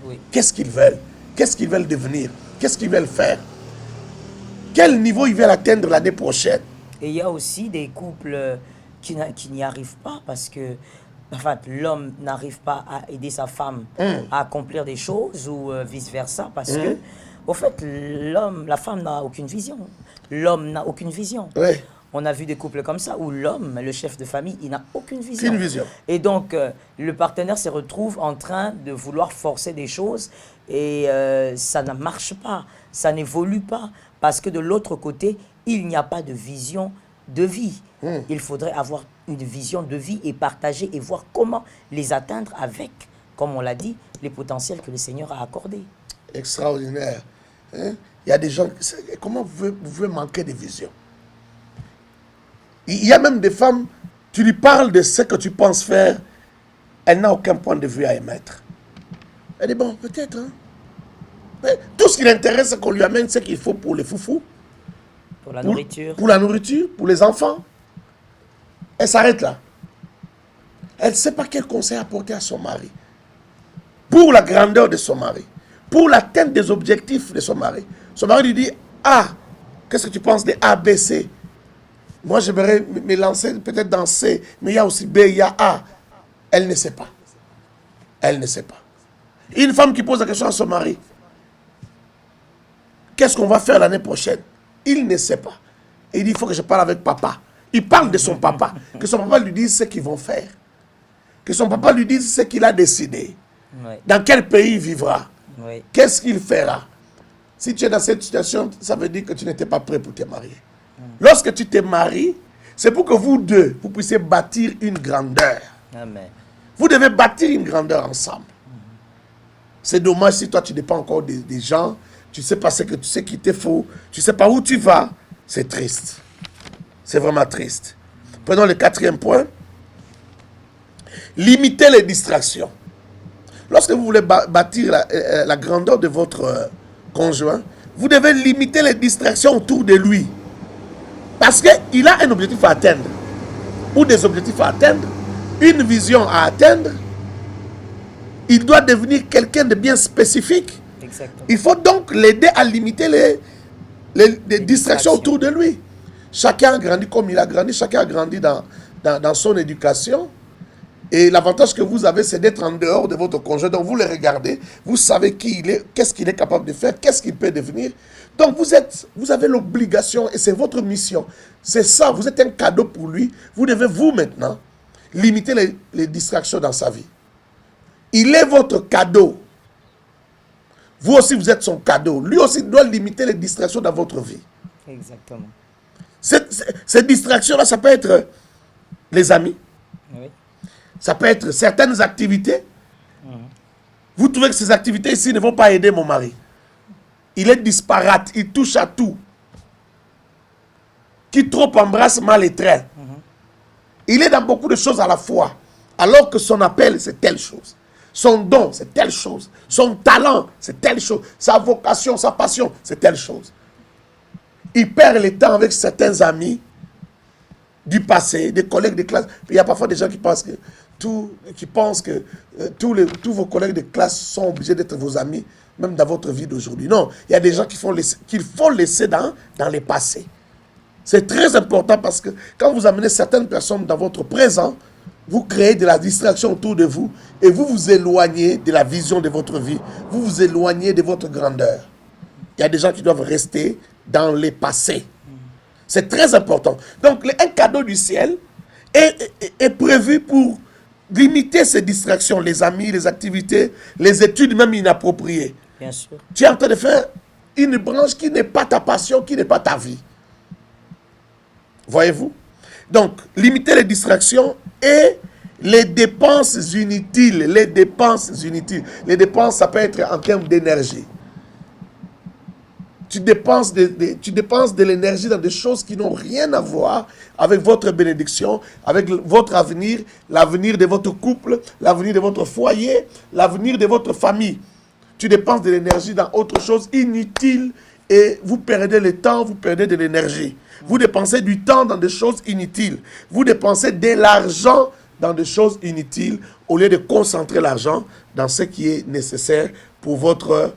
[SPEAKER 5] Oui.
[SPEAKER 4] Qu'est-ce qu'ils veulent? Qu'est-ce qu'ils veulent devenir? Qu'est-ce qu'ils veulent faire? Quel niveau ils veulent atteindre l'année prochaine?
[SPEAKER 5] Et il y a aussi des couples qui n'y arrivent pas parce que l'homme n'arrive pas à aider sa femme à accomplir des choses ou vice-versa parce que au fait, la femme n'a aucune vision. L'homme n'a aucune vision.
[SPEAKER 4] Oui.
[SPEAKER 5] On a vu des couples comme ça où l'homme, le chef de famille, il n'a aucune vision.
[SPEAKER 4] Aucune vision.
[SPEAKER 5] Et donc, le partenaire se retrouve en train de vouloir forcer des choses et ça ne marche pas, ça n'évolue pas. Parce que de l'autre côté, il n'y a pas de vision de vie. Il faudrait avoir une vision de vie et partager et voir comment les atteindre avec, comme on l'a dit, les potentiels que le Seigneur a accordés.
[SPEAKER 4] Extraordinaire. Hein? Il y a des gens... Comment vous pouvez manquer de vision? Il y a même des femmes, tu lui parles de ce que tu penses faire, elle n'a aucun point de vue à émettre. Elle dit, bon, peut-être. Hein? Mais tout ce qui l'intéresse, c'est qu'on lui amène ce qu'il faut pour les foufous.
[SPEAKER 5] Pour la nourriture.
[SPEAKER 4] Pour la nourriture, pour les enfants. Elle s'arrête là. Elle ne sait pas quel conseil apporter à son mari. Pour la grandeur de son mari. Pour l'atteinte des objectifs de son mari. Son mari lui dit, ah, qu'est-ce que tu penses de A, B, C? Moi, j'aimerais me lancer peut-être dans C, mais il y a aussi B, il y a A. Elle ne sait pas. Elle ne sait pas. Une femme qui pose la question à son mari, qu'est-ce qu'on va faire l'année prochaine? Il ne sait pas. Et il dit, il faut que je parle avec papa. Il parle de son papa. Que son papa lui dise ce qu'ils vont faire. Que son papa lui dise ce qu'il a décidé.
[SPEAKER 5] Oui.
[SPEAKER 4] Dans quel pays il vivra.
[SPEAKER 5] Oui.
[SPEAKER 4] Qu'est-ce qu'il fera? Si tu es dans cette situation, ça veut dire que tu n'étais pas prêt pour te marier. Lorsque tu te maries, c'est pour que vous deux, vous puissiez bâtir une grandeur.
[SPEAKER 5] Amen.
[SPEAKER 4] Vous devez bâtir une grandeur ensemble. C'est dommage si toi tu dépends encore des gens, tu sais pas ce que tu sais qu'il te faut, tu sais pas où tu vas, c'est triste. C'est vraiment triste. Prenons le 4e point. Limitez les distractions. Lorsque vous voulez bâtir la grandeur de votre conjoint, vous devez limiter les distractions autour de lui. Parce qu'il a un objectif à atteindre, ou des objectifs à atteindre, une vision à atteindre. Il doit devenir quelqu'un de bien spécifique.
[SPEAKER 5] Exactement.
[SPEAKER 4] Il faut donc l'aider à limiter les distractions autour de lui. Chacun a grandi comme il a grandi, chacun a grandi dans son éducation. Et l'avantage que vous avez, c'est d'être en dehors de votre conjoint. Donc vous le regardez, vous savez qui il est, qu'est-ce qu'il est capable de faire, qu'est-ce qu'il peut devenir. Donc vous avez l'obligation, et c'est votre mission. C'est ça, vous êtes un cadeau pour lui. Vous devez, vous maintenant, limiter les distractions dans sa vie. Il est votre cadeau. Vous aussi, vous êtes son cadeau. Lui aussi doit limiter les distractions dans votre vie.
[SPEAKER 5] Exactement.
[SPEAKER 4] Ces distractions-là, ça peut être les amis.
[SPEAKER 5] Oui.
[SPEAKER 4] Ça peut être certaines activités. Vous trouvez que ces activités ici ne vont pas aider mon mari. Il est disparate, il touche à tout. Qui trop embrasse mal est trait. Il est dans beaucoup de choses à la fois. Alors que son appel, c'est telle chose. Son don, c'est telle chose. Son talent, c'est telle chose. Sa vocation, sa passion, c'est telle chose. Il perd le temps avec certains amis du passé, des collègues de classe. Il y a parfois des gens qui pensent que tous vos collègues de classe sont obligés d'être vos amis, même dans votre vie d'aujourd'hui. Non, il y a des gens qu'il faut laisser dans les passés. C'est très important parce que quand vous amenez certaines personnes dans votre présent, vous créez de la distraction autour de vous et vous vous éloignez de la vision de votre vie. Vous vous éloignez de votre grandeur. Il y a des gens qui doivent rester dans les passés. C'est très important. Donc, un cadeau du ciel est prévu pour limiter ces distractions, les amis, les activités, les études même inappropriées.
[SPEAKER 5] Bien sûr.
[SPEAKER 4] Tu es en train de faire une branche qui n'est pas ta passion, qui n'est pas ta vie. Voyez-vous? Donc, limiter les distractions et les dépenses inutiles. Les dépenses inutiles. Les dépenses, ça peut être en termes d'énergie. Tu dépenses de l'énergie dans des choses qui n'ont rien à voir avec votre bénédiction, avec votre avenir, l'avenir de votre couple, l'avenir de votre foyer, l'avenir de votre famille. Tu dépenses de l'énergie dans autre chose inutile et vous perdez le temps, vous perdez de l'énergie. Vous dépensez du temps dans des choses inutiles. Vous dépensez de l'argent dans des choses inutiles au lieu de concentrer l'argent dans ce qui est nécessaire pour votre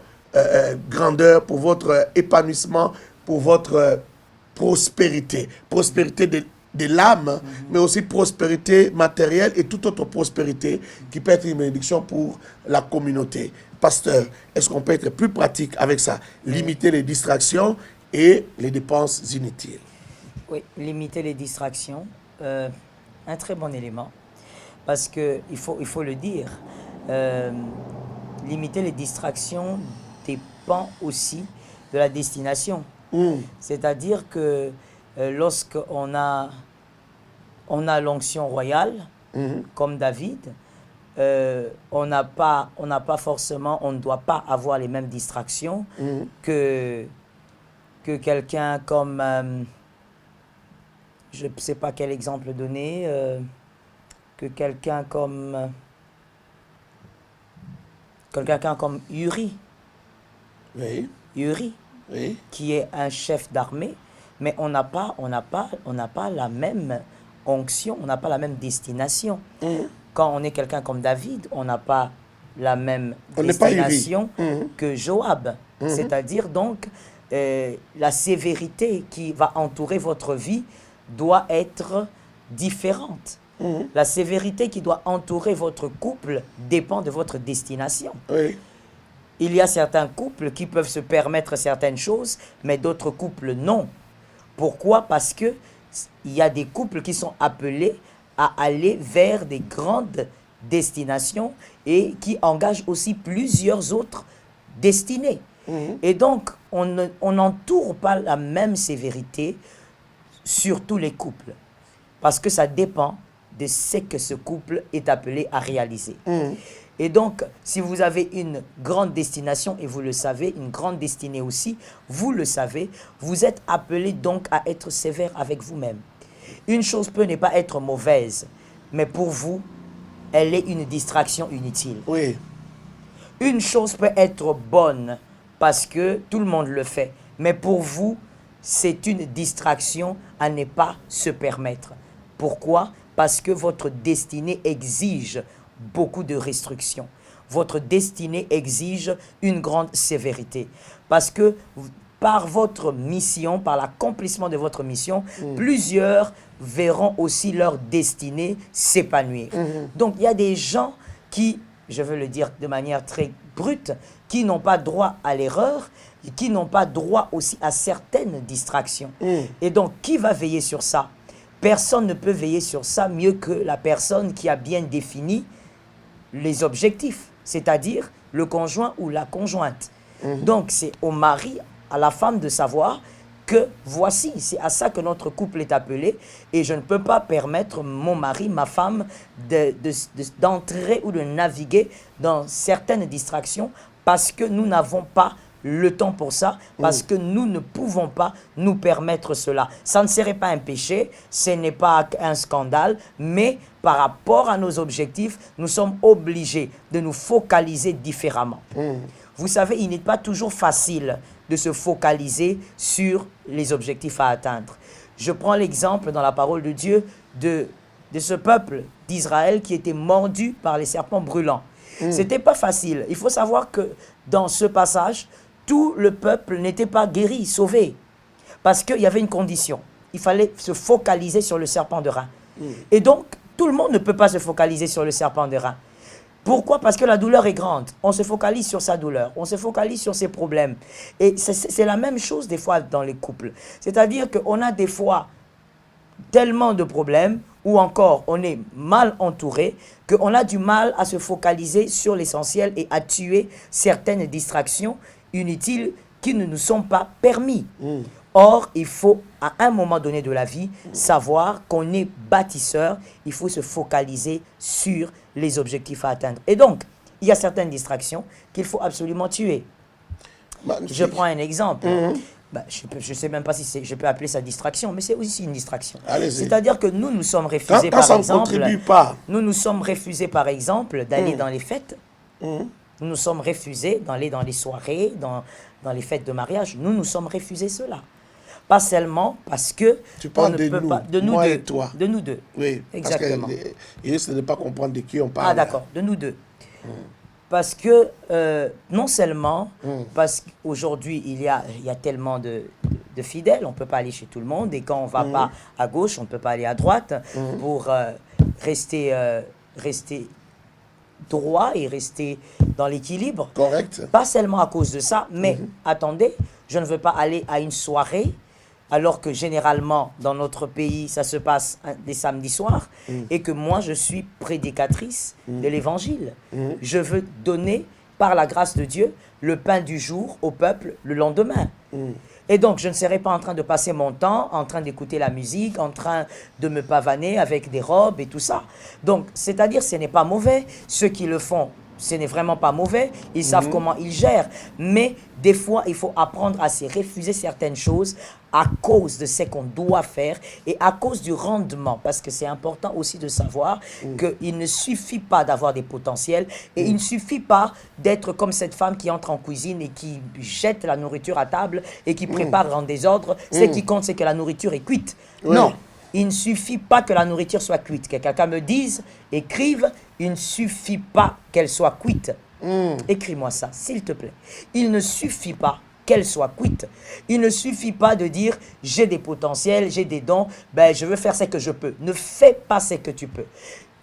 [SPEAKER 4] grandeur, pour votre épanouissement, pour votre prospérité. Prospérité de l'âme, mais aussi prospérité matérielle et toute autre prospérité qui peut être une bénédiction pour la communauté. Pasteur, est-ce qu'on peut être plus pratique avec ça? Limiter les distractions et les dépenses inutiles.
[SPEAKER 5] Oui, limiter les distractions, un très bon élément, parce qu'il faut le dire, limiter les distractions dépend aussi de la destination. C'est-à-dire que lorsqu'on a l'onction royale, comme David, on n'a pas forcément, on ne doit pas avoir les mêmes distractions que quelqu'un comme, je ne sais pas quel exemple donner, que quelqu'un comme Uri.
[SPEAKER 4] Oui.
[SPEAKER 5] Uri,
[SPEAKER 4] Oui.
[SPEAKER 5] qui est un chef d'armée, mais on n'a pas la même onction, on n'a pas la même destination. Quand on est quelqu'un comme David, on n'a pas la même destination que Joab. C'est-à-dire donc la sévérité qui va entourer votre vie doit être différente. La sévérité qui doit entourer votre couple dépend de votre destination.
[SPEAKER 4] Oui.
[SPEAKER 5] Il y a certains couples qui peuvent se permettre certaines choses, mais d'autres couples non. Pourquoi? Parce que il y a des couples qui sont appelés à aller vers des grandes destinations et qui engagent aussi plusieurs autres destinées. Et donc, on n'entoure pas la même sévérité sur tous les couples. Parce que ça dépend de ce que ce couple est appelé à réaliser. Et donc, si vous avez une grande destination, et vous le savez, une grande destinée aussi, vous le savez, vous êtes appelé donc à être sévère avec vous-même. Une chose peut ne pas être mauvaise, mais pour vous, elle est une distraction inutile.
[SPEAKER 4] Oui.
[SPEAKER 5] Une chose peut être bonne parce que tout le monde le fait, mais pour vous, c'est une distraction à ne pas se permettre. Pourquoi? Parce que votre destinée exige beaucoup de restrictions. Votre destinée exige une grande sévérité. Parce que par votre mission, par l'accomplissement de votre mission, plusieurs verront aussi leur destinée s'épanouir. Donc, il y a des gens qui, je veux le dire de manière très brute, qui n'ont pas droit à l'erreur et qui n'ont pas droit aussi à certaines distractions. Et donc, qui va veiller sur ça? Personne ne peut veiller sur ça mieux que la personne qui a bien défini les objectifs, c'est-à-dire le conjoint ou la conjointe. Donc, c'est au mari, à la femme de savoir que voici, c'est à ça que notre couple est appelé et je ne peux pas permettre mon mari, ma femme d'entrer ou de naviguer dans certaines distractions parce que nous n'avons pas le temps pour ça, parce que nous ne pouvons pas nous permettre cela. Ça ne serait pas un péché, ce n'est pas un scandale, mais par rapport à nos objectifs, nous sommes obligés de nous focaliser différemment. Vous savez, il n'est pas toujours facile de se focaliser sur les objectifs à atteindre. Je prends l'exemple dans la parole de Dieu de ce peuple d'Israël qui était mordu par les serpents brûlants. C'était pas facile. Il faut savoir que dans ce passage, tout le peuple n'était pas guéri, sauvé. Parce qu'il y avait une condition. Il fallait se focaliser sur le serpent de rein. Et donc, tout le monde ne peut pas se focaliser sur le serpent de rein. Pourquoi? Parce que la douleur est grande. On se focalise sur sa douleur. On se focalise sur ses problèmes. Et c'est la même chose des fois dans les couples. C'est-à-dire qu'on a des fois tellement de problèmes ou encore on est mal entouré qu'on a du mal à se focaliser sur l'essentiel et à tuer certaines distractions inutiles qui ne nous sont pas permis. Or, il faut, à un moment donné de la vie, savoir qu'on est bâtisseur. Il faut se focaliser sur les objectifs à atteindre. Et donc, il y a certaines distractions qu'il faut absolument tuer.
[SPEAKER 4] Magnifique.
[SPEAKER 5] Je prends un exemple. Je ne sais même pas si je peux appeler ça distraction, mais c'est aussi une distraction.
[SPEAKER 4] Allez-y.
[SPEAKER 5] C'est-à-dire que nous sommes refusés,
[SPEAKER 4] Quand
[SPEAKER 5] par
[SPEAKER 4] ça ne
[SPEAKER 5] exemple...
[SPEAKER 4] contribue pas.
[SPEAKER 5] Nous nous sommes refusés, par exemple, d'aller dans les fêtes. Nous nous sommes refusés d'aller dans les soirées, dans les fêtes de mariage. Nous nous sommes refusés cela. Pas seulement parce que
[SPEAKER 4] Tu parles
[SPEAKER 5] on ne
[SPEAKER 4] de
[SPEAKER 5] peut
[SPEAKER 4] nous,
[SPEAKER 5] pas, de nous
[SPEAKER 4] moi
[SPEAKER 5] deux,
[SPEAKER 4] et toi.
[SPEAKER 5] de nous deux.
[SPEAKER 4] Oui,
[SPEAKER 5] exactement.
[SPEAKER 4] parce qu'il risque de ne pas comprendre de qui on parle.
[SPEAKER 5] Ah d'accord, de nous deux. Parce que non seulement parce qu'aujourd'hui il y a tellement de fidèles, on ne peut pas aller chez tout le monde et quand on ne va pas à gauche, on ne peut pas aller à droite pour rester droit et rester dans l'équilibre.
[SPEAKER 4] Correct.
[SPEAKER 5] Pas seulement à cause de ça, mais attendez, je ne veux pas aller à une soirée alors que généralement dans notre pays ça se passe des samedis soirs et que moi je suis prédicatrice de l'évangile. Je veux donner par la grâce de Dieu le pain du jour au peuple le lendemain. Et donc je ne serai pas en train de passer mon temps en train d'écouter la musique, en train de me pavaner avec des robes et tout ça. Donc c'est-à-dire ce n'est pas mauvais, ceux qui le font ce n'est vraiment pas mauvais, ils savent comment ils gèrent. Mais des fois, il faut apprendre à se refuser certaines choses à cause de ce qu'on doit faire et à cause du rendement. Parce que c'est important aussi de savoir qu'il ne suffit pas d'avoir des potentiels et il ne suffit pas d'être comme cette femme qui entre en cuisine et qui jette la nourriture à table et qui prépare en désordre. Ce qui compte, c'est que la nourriture est cuite.
[SPEAKER 4] Oui.
[SPEAKER 5] Non. Il ne suffit pas que la nourriture soit cuite. Que quelqu'un me dise, écrive, il ne suffit pas qu'elle soit cuite. Écris-moi ça, s'il te plaît. Il ne suffit pas qu'elle soit cuite. Il ne suffit pas de dire, j'ai des potentiels, j'ai des dons, ben, je veux faire ce que je peux. Ne fais pas ce que tu peux.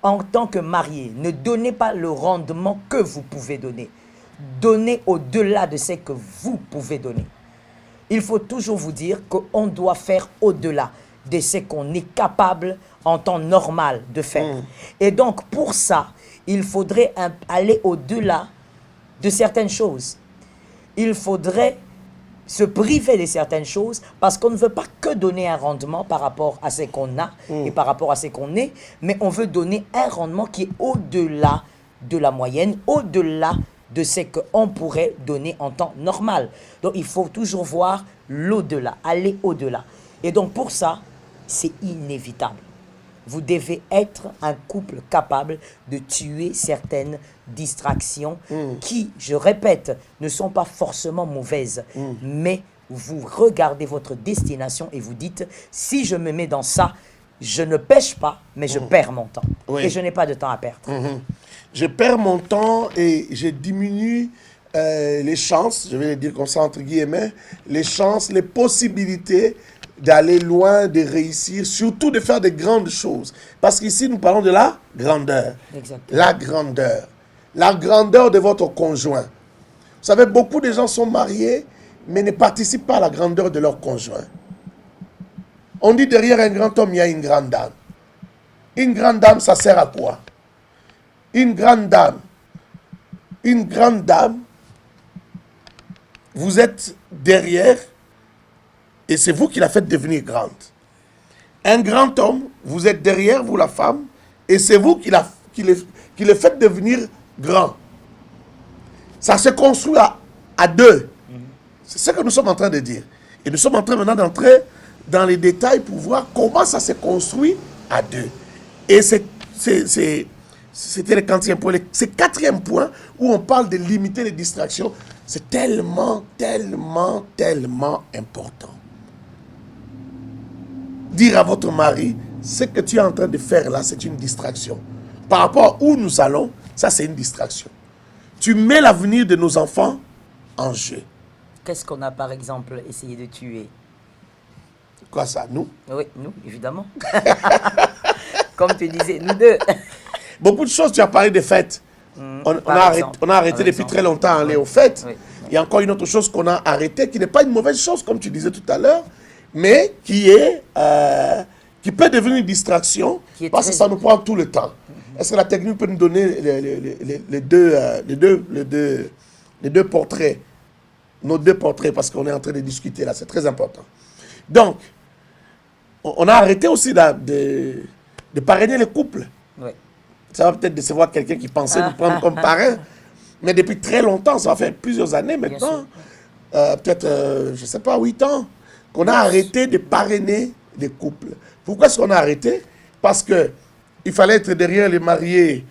[SPEAKER 5] En tant que marié, ne donnez pas le rendement que vous pouvez donner. Donnez au-delà de ce que vous pouvez donner. Il faut toujours vous dire qu'on doit faire au-delà de ce qu'on est capable en temps normal de faire. Et donc, pour ça, il faudrait aller au-delà de certaines choses. Il faudrait se priver de certaines choses parce qu'on ne veut pas que donner un rendement par rapport à ce qu'on a et par rapport à ce qu'on est, mais on veut donner un rendement qui est au-delà de la moyenne, au-delà de ce qu'on pourrait donner en temps normal. Donc il faut toujours voir l'au-delà, aller au-delà. Et donc pour ça, c'est inévitable. Vous devez être un couple capable de tuer certaines distractions qui, je répète, ne sont pas forcément mauvaises, mais vous regardez votre destination et vous dites, si je me mets dans ça, je ne pêche pas, mais je perds mon temps.
[SPEAKER 4] Oui.
[SPEAKER 5] Et je n'ai pas de temps à perdre.
[SPEAKER 4] Je perds mon temps et je diminue les chances, je vais le dire comme ça entre guillemets, les chances, les possibilités d'aller loin, de réussir, surtout de faire de grandes choses. Parce qu'ici, nous parlons de la grandeur.
[SPEAKER 5] Exactement.
[SPEAKER 4] La grandeur. La grandeur de votre conjoint. Vous savez, beaucoup de gens sont mariés, mais ne participent pas à la grandeur de leur conjoint. On dit derrière un grand homme, il y a une grande dame. Une grande dame, ça sert à quoi? Une grande dame, vous êtes derrière et c'est vous qui la faites devenir grande. Un grand homme, vous êtes derrière, vous la femme, et c'est vous qui le faites devenir grand. Ça se construit à deux. C'est ce que nous sommes en train de dire. Et nous sommes en train maintenant d'entrer dans les détails pour voir comment ça se construit à deux. Et c'était le quatrième point. C'est le quatrième point où on parle de limiter les distractions. C'est tellement, tellement, tellement important. Dire à votre mari, ce que tu es en train de faire là, c'est une distraction. Par rapport à où nous allons, ça c'est une distraction. Tu mets l'avenir de nos enfants en jeu.
[SPEAKER 5] Qu'est-ce qu'on a par exemple essayé de tuer?
[SPEAKER 4] Quoi ça, nous?
[SPEAKER 5] Oui, nous, évidemment. Comme tu disais, nous deux.
[SPEAKER 4] Beaucoup de choses, tu as parlé des fêtes. On a arrêté depuis très longtemps d'aller aux fêtes.
[SPEAKER 5] Oui.
[SPEAKER 4] Il y a encore une autre chose qu'on a arrêtée, qui n'est pas une mauvaise chose, comme tu disais tout à l'heure, mais qui peut devenir une distraction, parce que ça nous prend tout le temps. Est-ce que la technique peut nous donner les deux portraits, nos deux portraits, parce qu'on est en train de discuter là, c'est très important. Donc, on a arrêté aussi de parrainer les couples.
[SPEAKER 5] Oui.
[SPEAKER 4] Ça va peut-être décevoir quelqu'un qui pensait nous prendre comme parrain, mais depuis très longtemps, ça va faire plusieurs années maintenant, peut-être, je ne sais pas, 8 ans, qu'on a arrêté de parrainer les couples. Pourquoi est-ce qu'on a arrêté? Parce qu'il fallait être derrière les mariés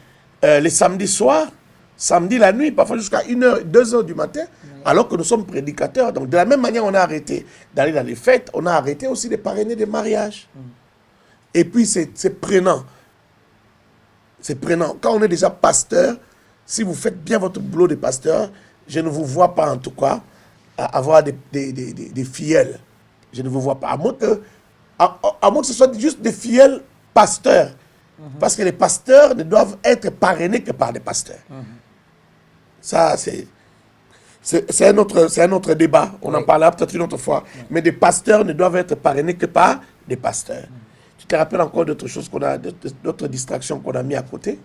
[SPEAKER 4] les samedis soirs, samedi la nuit, parfois jusqu'à 1h, 2h du matin, alors que nous sommes prédicateurs. Donc de la même manière, on a arrêté d'aller dans les fêtes, on a arrêté aussi de parrainer des mariages. Et puis c'est prenant. C'est prenant. Quand on est déjà pasteur, si vous faites bien votre boulot de pasteur, je ne vous vois pas en tout cas avoir des fidèles. Je ne vous vois pas. À moins que ce soit juste des fidèles pasteurs. Parce que les pasteurs ne doivent être parrainés que par des pasteurs. Ça, c'est un autre débat. On en parlera peut-être une autre fois. Mais des pasteurs ne doivent être parrainés que par des pasteurs. Tu te rappelles encore d'autres choses d'autres distractions qu'on a mis à côté?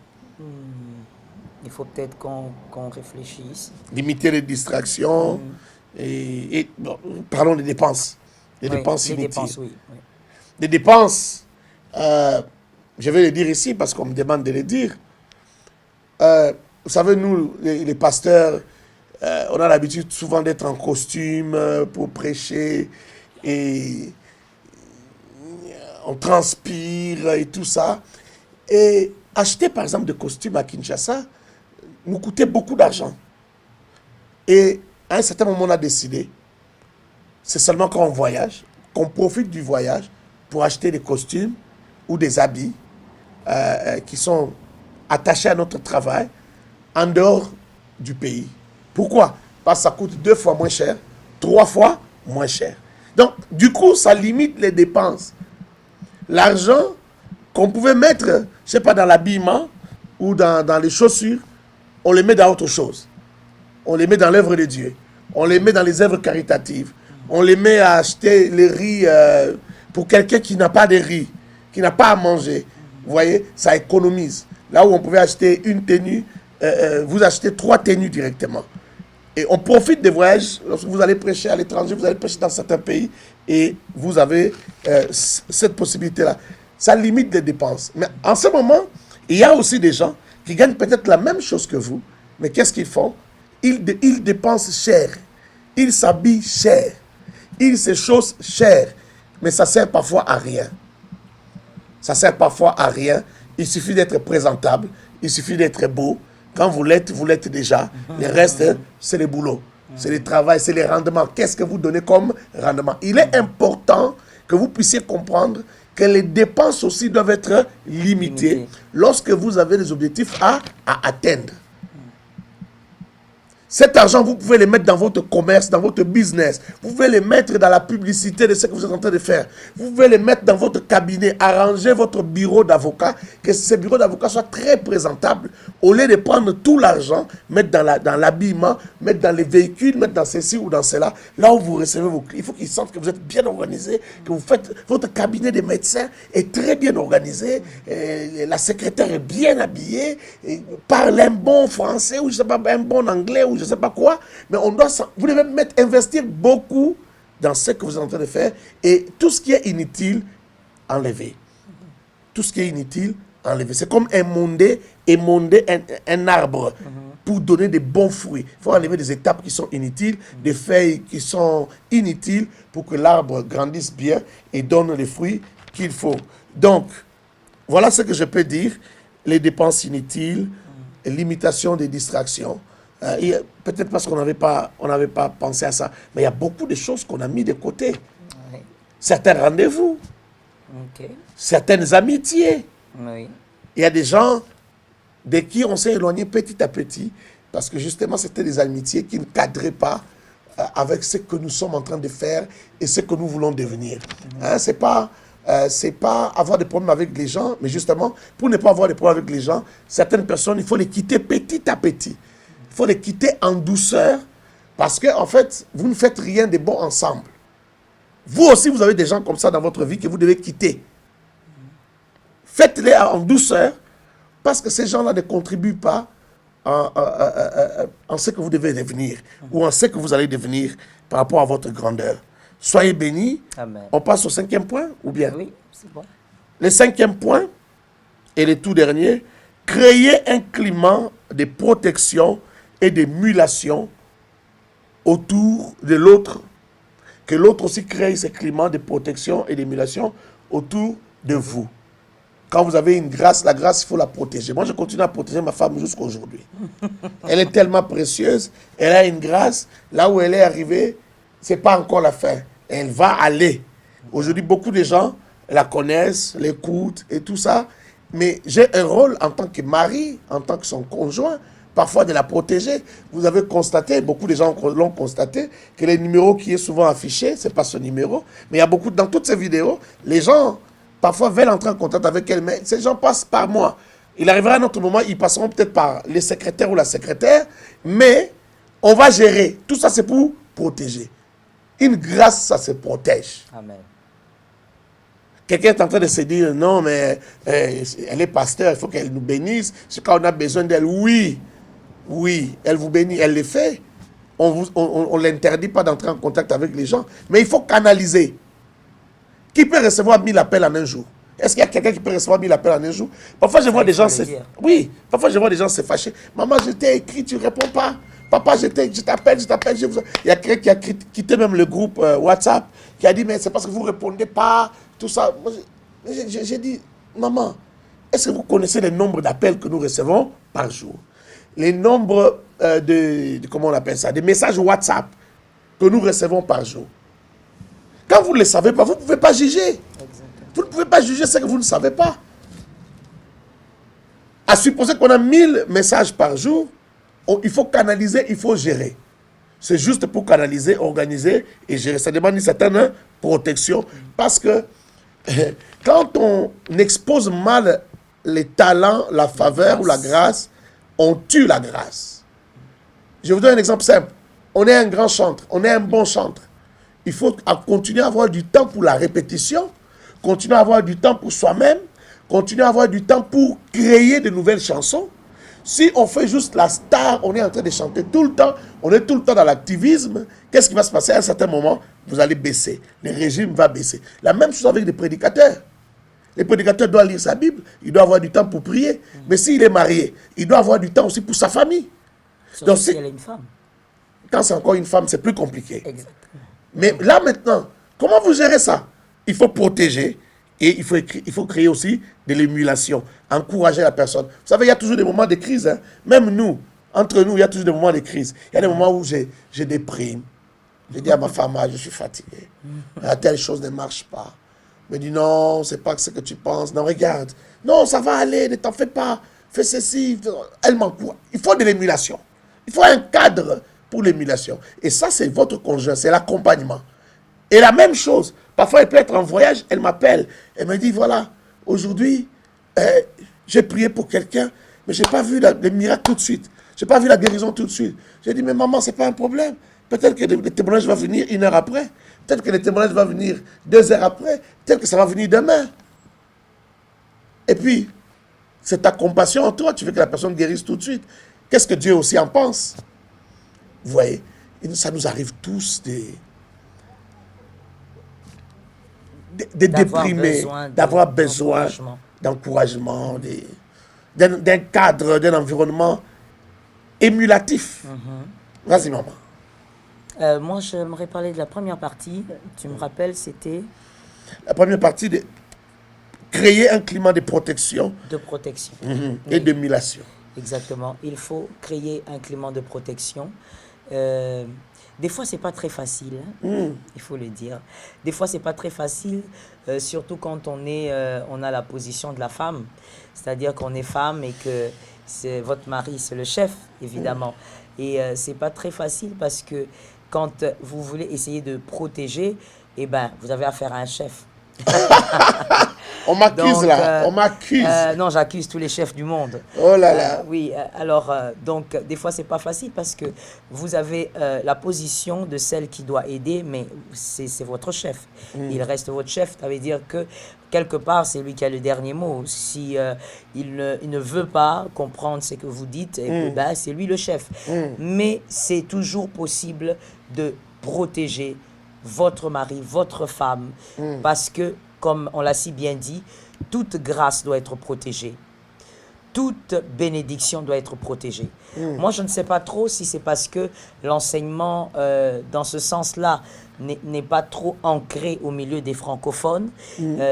[SPEAKER 5] Il faut peut-être qu'on réfléchisse.
[SPEAKER 4] Limiter les distractions. Et bon, parlons des dépenses. Des dépenses inutiles.
[SPEAKER 5] Dépenses, oui.
[SPEAKER 4] Des dépenses, je vais le dire ici parce qu'on me demande de le dire. Vous savez, nous, les pasteurs, on a l'habitude souvent d'être en costume pour prêcher et on transpire et tout ça. Et acheter, par exemple, des costumes à Kinshasa nous coûtait beaucoup d'argent. Et à un certain moment, on a décidé, c'est seulement quand on voyage, qu'on profite du voyage pour acheter des costumes ou des habits qui sont attachés à notre travail en dehors du pays. Pourquoi? Parce que ça coûte 2 fois moins cher, 3 fois moins cher. Donc, du coup, ça limite les dépenses. L'argent qu'on pouvait mettre, je ne sais pas, dans l'habillement ou dans les chaussures, on les met dans autre chose. On les met dans l'œuvre de Dieu. On les met dans les œuvres caritatives. On les met à acheter les riz pour quelqu'un qui n'a pas de riz, qui n'a pas à manger. Vous voyez, ça économise. Là où on pouvait acheter une tenue, vous achetez 3 tenues directement. Et on profite des voyages. Lorsque vous allez prêcher à l'étranger, vous allez prêcher dans certains pays et vous avez cette possibilité-là. Ça limite les dépenses. Mais en ce moment, il y a aussi des gens qui gagnent peut-être la même chose que vous, mais qu'est-ce qu'ils font? Ils dépensent cher. Ils s'habillent cher. Ils se chaussent cher. Mais ça sert parfois à rien. Ça sert parfois à rien. Il suffit d'être présentable. Il suffit d'être beau. Quand vous l'êtes déjà. Le reste, c'est le boulot. C'est le travail, c'est les rendements. Qu'est-ce que vous donnez comme rendement? Il est important que vous puissiez comprendre que les dépenses aussi doivent être limitées lorsque vous avez des objectifs à atteindre. Cet argent, vous pouvez le mettre dans votre commerce, dans votre business. Vous pouvez le mettre dans la publicité de ce que vous êtes en train de faire. Vous pouvez le mettre dans votre cabinet, arranger votre bureau d'avocat, que ce bureau d'avocat soit très présentable. Au lieu de prendre tout l'argent, mettre dans l'habillement, mettre dans les véhicules, mettre dans ceci ou dans cela, là où vous recevez vos clients. Il faut qu'ils sentent que vous êtes bien organisé, que vous faites votre cabinet de médecin est très bien organisé, la secrétaire est bien habillée, parle un bon français ou je sais pas, un bon anglais ou je sais pas quoi, mais vous devez investir beaucoup dans ce que vous êtes en train de faire et tout ce qui est inutile, enlever. Tout ce qui est inutile, enlever. C'est comme émonder un arbre pour donner des bons fruits. Il faut enlever des étapes qui sont inutiles, des feuilles qui sont inutiles pour que l'arbre grandisse bien et donne les fruits qu'il faut. Donc, voilà ce que je peux dire. Les dépenses inutiles, limitation des distractions. Peut-être parce qu'on n'avait pas pensé à ça. Mais il y a beaucoup de choses qu'on a mis de côté. Oui. Certains rendez-vous. Okay. Certaines amitiés. Oui. Il y a des gens de qui on s'est éloigné petit à petit parce que justement c'était des amitiés qui ne cadraient pas avec ce que nous sommes en train de faire et ce que nous voulons devenir. C'est pas avoir des problèmes avec les gens, mais justement pour ne pas avoir des problèmes avec les gens, certaines personnes, il faut les quitter petit à petit. Il faut les quitter en douceur parce que en fait, vous ne faites rien de bon ensemble. Vous aussi, vous avez des gens comme ça dans votre vie que vous devez quitter. Faites-les en douceur parce que ces gens-là ne contribuent pas en ce que vous devez devenir ou en ce que vous allez devenir par rapport à votre grandeur. Soyez bénis. Amen. On passe au 5e point ou bien? Oui, c'est bon. Le 5e point et le tout dernier, créer un climat de protection et d'émulation autour de l'autre, que l'autre aussi crée ce climat de protection et d'émulation autour de vous. Quand vous avez une grâce, la grâce, il faut la protéger. Moi, je continue à protéger ma femme jusqu'à aujourd'hui. Elle est tellement précieuse, elle a une grâce, là où elle est arrivée, ce n'est pas encore la fin. Elle va aller. Aujourd'hui, beaucoup de gens la connaissent, l'écoutent et tout ça, mais j'ai un rôle en tant que mari, en tant que son conjoint, parfois de la protéger. Vous avez constaté, beaucoup de gens l'ont constaté, que le numéro qui est souvent affiché, ce n'est pas ce numéro, mais il y a beaucoup, dans toutes ces vidéos, les gens parfois veulent entrer en contact avec elle, mais ces gens passent par moi. Il arrivera un autre moment, ils passeront peut-être par les secrétaires ou la secrétaire, mais on va gérer. Tout ça, c'est pour protéger. Une grâce, ça se protège. Amen. Quelqu'un est en train de se dire, non, mais elle est pasteur, il faut qu'elle nous bénisse. C'est quand on a besoin d'elle. Oui, elle vous bénit, elle le fait. On ne l'interdit pas d'entrer en contact avec les gens. Mais il faut canaliser. Qui peut recevoir 1000 appels en un jour? Est-ce qu'il y a quelqu'un qui peut recevoir 1000 appels en un jour? Parfois, je vois des gens se fâcher. Maman, je t'ai écrit, tu ne réponds pas. Papa, je t'appelle. Il y a quelqu'un qui a quitté même le groupe WhatsApp, qui a dit, mais c'est parce que vous ne répondez pas, tout ça. J'ai dit, maman, est-ce que vous connaissez le nombre d'appels que nous recevons par jour? Les nombres comment on appelle ça, des messages WhatsApp que nous recevons par jour. Quand vous ne le savez pas, vous ne pouvez pas juger. Exactement. Vous ne pouvez pas juger ce que vous ne savez pas. À supposer qu'on a 1000 messages par jour, il faut canaliser, il faut gérer. C'est juste pour canaliser, organiser et gérer. Ça demande une certaine protection. Parce que quand on expose mal les talents, la faveur ou la grâce, on tue la grâce. Je vous donne un exemple simple. On est un grand chantre, on est un bon chantre. Il faut continuer à avoir du temps pour la répétition, continuer à avoir du temps pour soi-même, continuer à avoir du temps pour créer de nouvelles chansons. Si on fait juste la star, on est en train de chanter tout le temps, on est tout le temps dans l'activisme, qu'est-ce qui va se passer? À un certain moment, vous allez baisser. Le régime va baisser. La même chose avec les prédicateurs. Les prédicateurs doivent lire sa Bible, il doit avoir du temps pour prier. Mais s'il est marié, il doit avoir du temps aussi pour sa famille.
[SPEAKER 5] Surtout
[SPEAKER 4] Donc,
[SPEAKER 5] si elle est une femme.
[SPEAKER 4] quand c'est encore une femme, c'est plus compliqué.
[SPEAKER 5] Exactement.
[SPEAKER 4] Mais là maintenant, comment vous gérez ça? Il faut protéger et il faut créer aussi de l'émulation, encourager la personne. Vous savez, il y a toujours des moments de crise. Hein? Même nous, entre nous, il y a toujours des moments de crise. Il y a des moments où je déprime. Je dis à ma femme, ah, je suis fatigué. Telle chose ne marche pas. Elle me dit, non, c'est pas ce que tu penses. Non, regarde. Non, ça va aller, ne t'en fais pas. Fais ceci. Elle m'encourage. Il faut de l'émulation. Il faut un cadre pour l'émulation. Et ça, c'est votre conjoint, c'est l'accompagnement. Et la même chose, parfois elle peut être en voyage, elle m'appelle, elle me dit, voilà, aujourd'hui, j'ai prié pour quelqu'un, mais je n'ai pas vu le miracle tout de suite. Je n'ai pas vu la guérison tout de suite. J'ai dit, mais maman, ce n'est pas un problème. Peut-être que le témoignage va venir 1 heure après. Peut-être que le témoignage va venir 2 heures après. Peut-être que ça va venir demain. Et puis, c'est ta compassion en toi. Tu veux que la personne guérisse tout de suite. Qu'est-ce que Dieu aussi en pense? Vous voyez, ça nous arrive tous de déprimer, d'avoir besoin d'encouragement, d'un cadre, d'un environnement émulatif. Vas-y, maman.
[SPEAKER 5] Moi, j'aimerais parler de la première partie. Tu me rappelles, c'était...
[SPEAKER 4] La première partie, de créer un climat de protection.
[SPEAKER 5] De protection.
[SPEAKER 4] Et d'émulation.
[SPEAKER 5] Exactement. Il faut créer un climat de protection. Des fois, c'est pas très facile, hein, il faut le dire. Des fois, c'est pas très facile, surtout quand on a la position de la femme. C'est-à-dire qu'on est femme et que c'est votre mari, c'est le chef, évidemment. Et c'est pas très facile parce que quand vous voulez essayer de protéger, eh ben, vous avez affaire à un chef.
[SPEAKER 4] On m'accuse là, on m'accuse.
[SPEAKER 5] Non, j'accuse tous les chefs du monde.
[SPEAKER 4] Oh là là.
[SPEAKER 5] Oui, alors, donc, des fois, c'est pas facile parce que vous avez la position de celle qui doit aider, mais c'est votre chef. Il reste votre chef, ça veut dire que quelque part, c'est lui qui a le dernier mot. Si il ne veut pas comprendre ce que vous dites, ben, c'est lui le chef. Mais c'est toujours possible de protéger votre mari, votre femme, parce que, comme on l'a si bien dit, toute grâce doit être protégée. Toute bénédiction doit être protégée. Moi, je ne sais pas trop si c'est parce que l'enseignement, dans ce sens-là, n'est pas trop ancré au milieu des francophones.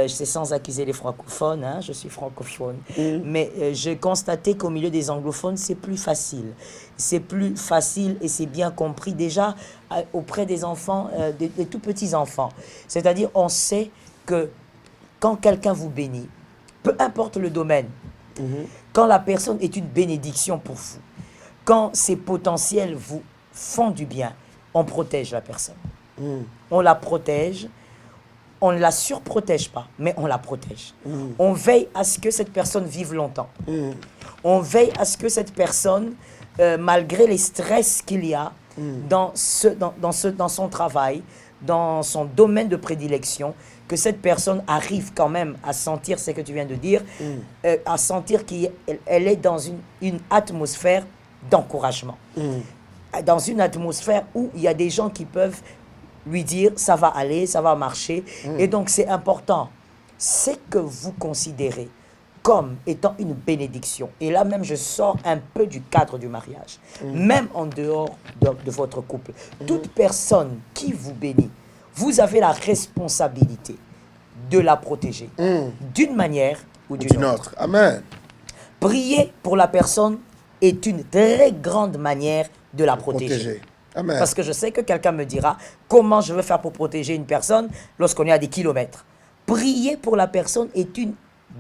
[SPEAKER 5] C'est sans accuser les francophones, hein, je suis francophone. Mais j'ai constaté qu'au milieu des anglophones, c'est plus facile. C'est plus facile et c'est bien compris déjà auprès des enfants, des tout petits enfants. C'est-à-dire, on sait que quand quelqu'un vous bénit, peu importe le domaine, quand la personne est une bénédiction pour vous, quand ses potentiels vous font du bien, on protège la personne. On la protège, on ne la surprotège pas, mais on la protège. On veille à ce que cette personne vive longtemps. On veille à ce que cette personne, malgré les stress qu'il y a dans son travail, dans son domaine de prédilection, que cette personne arrive quand même à sentir ce que tu viens de dire, à sentir qu'elle est dans une atmosphère d'encouragement. Dans une atmosphère où il y a des gens qui peuvent lui dire ça va aller, ça va marcher. Et donc c'est important. C'est que vous considérez comme étant une bénédiction. Et là même, je sors un peu du cadre du mariage. Même en dehors de votre couple. Toute personne qui vous bénit, vous avez la responsabilité de la protéger. D'une manière ou d'une autre.
[SPEAKER 4] Amen.
[SPEAKER 5] Prier pour la personne est une très grande manière de la protéger.
[SPEAKER 4] Amen.
[SPEAKER 5] Parce que je sais que quelqu'un me dira comment je veux faire pour protéger une personne lorsqu'on est à des kilomètres. Prier pour la personne est une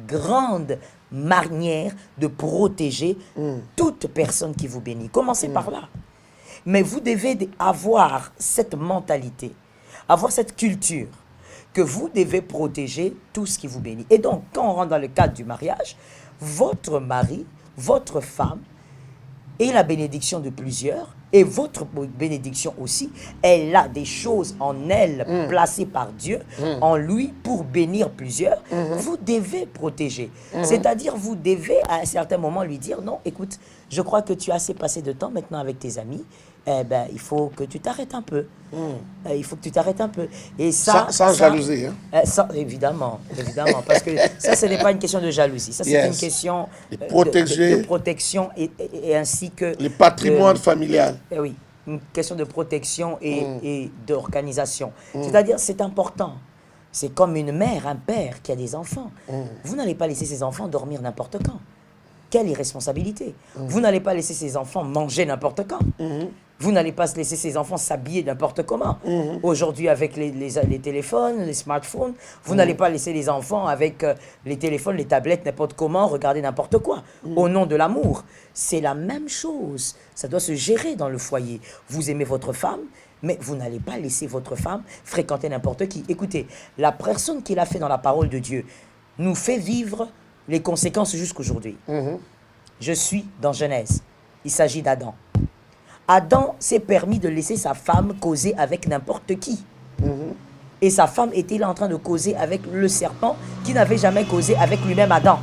[SPEAKER 5] grande manière de protéger toute personne qui vous bénit. Commencez par là. Mais vous devez avoir cette mentalité, avoir cette culture que vous devez protéger tout ce qui vous bénit. Et donc, quand on rentre dans le cadre du mariage, votre mari, votre femme est la bénédiction de plusieurs Et votre bénédiction aussi, elle a des choses en elle placées par Dieu, en lui, pour bénir plusieurs. Vous devez protéger. C'est-à-dire, vous devez à un certain moment lui dire, non, écoute, je crois que tu as assez passé de temps maintenant avec tes amis. Eh ben, il faut que tu t'arrêtes un peu. Il faut que tu t'arrêtes un peu. Et ça,
[SPEAKER 4] sans jalousie. Hein?
[SPEAKER 5] Évidemment, parce que ça, ce n'est pas une question de jalousie. Ça, c'est une question
[SPEAKER 4] de
[SPEAKER 5] protection et ainsi que...
[SPEAKER 4] Le patrimoine familial.
[SPEAKER 5] Oui, une question de protection et d'organisation. C'est-à-dire, c'est important. C'est comme une mère, un père qui a des enfants. Vous n'allez pas laisser ses enfants dormir n'importe quand. Quelle irresponsabilité. Vous n'allez pas laisser ses enfants manger n'importe quand. Vous n'allez pas laisser ses enfants s'habiller n'importe comment. Aujourd'hui, avec les téléphones, les smartphones, vous n'allez pas laisser les enfants avec les téléphones, les tablettes, n'importe comment, regarder n'importe quoi. Au nom de l'amour, c'est la même chose. Ça doit se gérer dans le foyer. Vous aimez votre femme, mais vous n'allez pas laisser votre femme fréquenter n'importe qui. Écoutez, la personne qui l'a fait dans la parole de Dieu nous fait vivre les conséquences jusqu'aujourd'hui. Je suis dans Genèse. Il s'agit d'Adam. Adam s'est permis de laisser sa femme causer avec n'importe qui. Et sa femme était là en train de causer avec le serpent qui n'avait jamais causé avec lui-même Adam.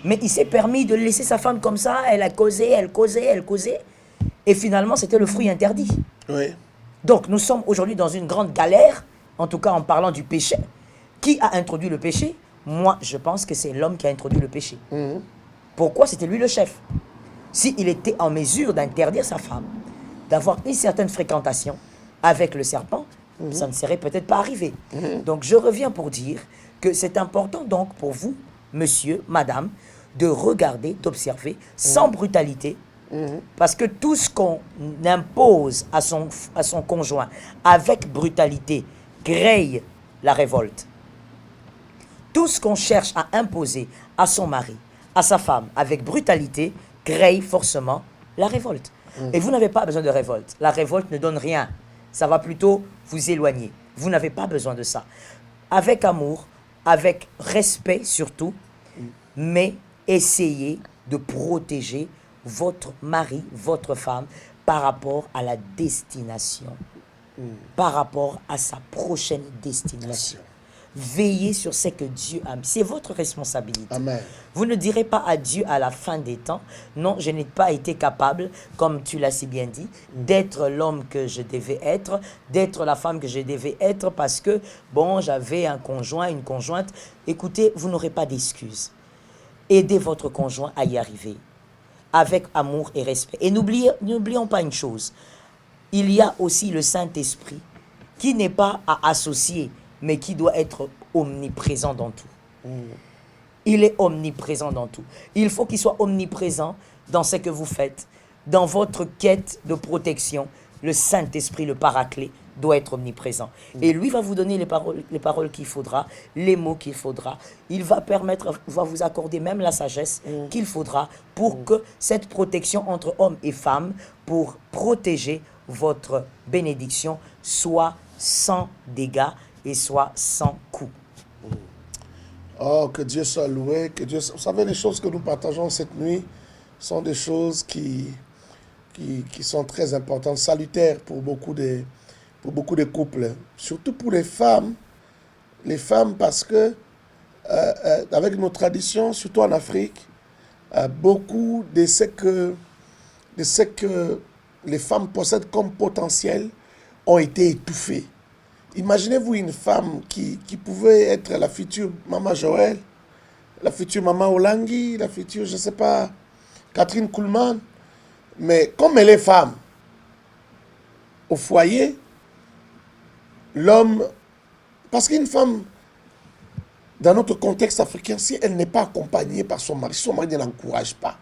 [SPEAKER 5] Mais il s'est permis de laisser sa femme comme ça. Elle a causé, elle causait. Et finalement, c'était le fruit interdit.
[SPEAKER 4] Oui.
[SPEAKER 5] Donc, nous sommes aujourd'hui dans une grande galère, en tout cas en parlant du péché. Qui a introduit le péché? Moi, je pense que c'est l'homme qui a introduit le péché. Pourquoi? C'était lui le chef. S'il était en mesure d'interdire sa femme, d'avoir une certaine fréquentation avec le serpent, ça ne serait peut-être pas arrivé. Donc, je reviens pour dire que c'est important donc pour vous, monsieur, madame, de regarder, d'observer, sans brutalité, parce que tout ce qu'on impose à son conjoint avec brutalité crée la révolte. Tout ce qu'on cherche à imposer à son mari, à sa femme, avec brutalité, crée forcément la révolte. Et vous n'avez pas besoin de révolte. La révolte ne donne rien. Ça va plutôt vous éloigner. Vous n'avez pas besoin de ça. Avec amour, avec respect surtout, mais essayez de protéger votre mari, votre femme, par rapport à la destination, par rapport à sa prochaine destination. Veillez sur ce que Dieu a mis. C'est votre responsabilité.
[SPEAKER 4] Amen.
[SPEAKER 5] Vous ne direz pas à Dieu à la fin des temps, non, je n'ai pas été capable, comme tu l'as si bien dit, d'être l'homme que je devais être, d'être la femme que je devais être parce que, bon, j'avais un conjoint, une conjointe. Écoutez, vous n'aurez pas d'excuses. Aidez votre conjoint à y arriver, avec amour et respect. Et n'oublions pas une chose, il y a aussi le Saint-Esprit qui n'est pas à associer, mais qui doit être omniprésent dans tout. Il est omniprésent dans tout. Il faut qu'il soit omniprésent dans ce que vous faites, dans votre quête de protection. Le Saint-Esprit, le Paraclet, doit être omniprésent. Et lui va vous donner les paroles qu'il faudra, les mots qu'il faudra. Il va vous accorder même la sagesse qu'il faudra pour que cette protection entre hommes et femmes, pour protéger votre bénédiction, soit sans dégâts et soit sans coup.
[SPEAKER 4] Oh, que Dieu soit loué, que Dieu... Vous savez, les choses que nous partageons cette nuit sont des choses qui sont très importantes, salutaires pour beaucoup de couples, surtout pour les femmes parce que avec nos traditions, surtout en Afrique, beaucoup de ce que les femmes possèdent comme potentiel ont été étouffés. Imaginez-vous une femme qui pouvait être la future maman Joël, la future maman Olangi, la future, je ne sais pas, Catherine Kuhlman, mais comme elle est femme, au foyer, l'homme, parce qu'une femme, dans notre contexte africain, si elle n'est pas accompagnée par son mari ne l'encourage pas,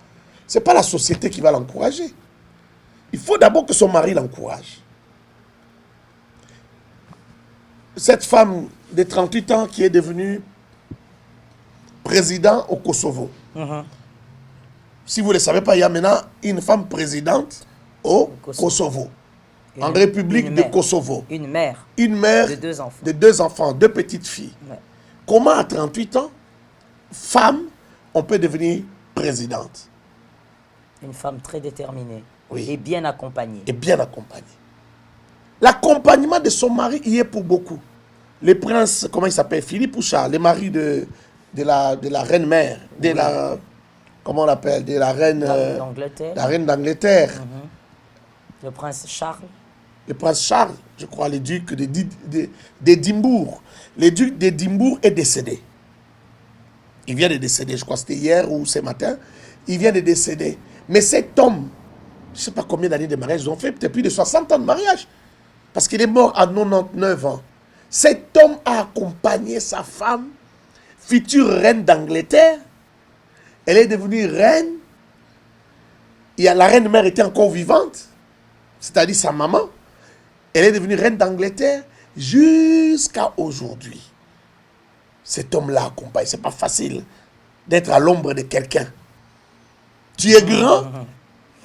[SPEAKER 4] ce n'est pas la société qui va l'encourager. Il faut d'abord que son mari l'encourage. Cette femme de 38 ans qui est devenue président au Kosovo. Si vous ne le savez pas, il y a maintenant une femme présidente au Kosovo. En République de Kosovo.
[SPEAKER 5] Une mère.
[SPEAKER 4] Une mère de deux enfants, deux petites filles. Ouais. Comment à 38 ans, femme, on peut devenir présidente?
[SPEAKER 5] Une femme très déterminée.
[SPEAKER 4] Oui.
[SPEAKER 5] et bien accompagnée.
[SPEAKER 4] Et bien accompagnée. L'accompagnement de son mari y est pour beaucoup. Le prince, comment il s'appelle, Philippe ou Charles, le mari de la reine mère, de la, comment on l'appelle, de la reine
[SPEAKER 5] d'Angleterre.
[SPEAKER 4] la reine d'Angleterre.
[SPEAKER 5] Le prince Charles.
[SPEAKER 4] Le prince Charles, je crois, le duc d'Édimbourg. Le duc d'Édimbourg est décédé. Il vient de décéder, je crois que c'était hier ou ce matin. Il vient de décéder. Mais cet homme, je ne sais pas combien d'années de mariage ils ont fait, peut-être plus de 60 ans de mariage. Parce qu'il est mort à 99 ans. Cet homme a accompagné sa femme, future reine d'Angleterre. Elle est devenue reine. La reine mère était encore vivante, c'est-à-dire sa maman. Elle est devenue reine d'Angleterre jusqu'à aujourd'hui. Cet homme-là accompagne. Ce n'est pas facile d'être à l'ombre de quelqu'un. Tu es grand,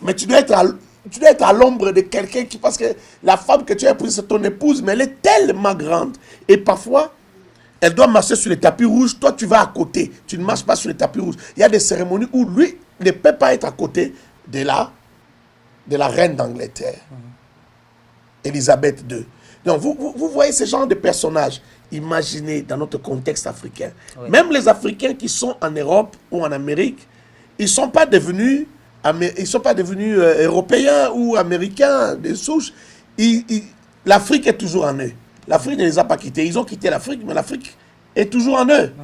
[SPEAKER 4] mais tu dois être à l'ombre de quelqu'un qui, parce que la femme que tu as épousée, c'est ton épouse, mais elle est tellement grande. Et parfois, elle doit marcher sur les tapis rouges. Toi, tu vas à côté. Tu ne marches pas sur les tapis rouges. Il y a des cérémonies où lui ne peut pas être à côté de la reine d'Angleterre. Élisabeth II. Donc, vous voyez ce genre de personnages. Imaginez dans notre contexte africain. Oui. Même les Africains qui sont en Europe ou en Amérique, ils ne sont pas devenus européens ou américains de souche. L'Afrique est toujours en eux. L'Afrique ne les a pas quittés. Ils ont quitté l'Afrique, mais l'Afrique est toujours en eux.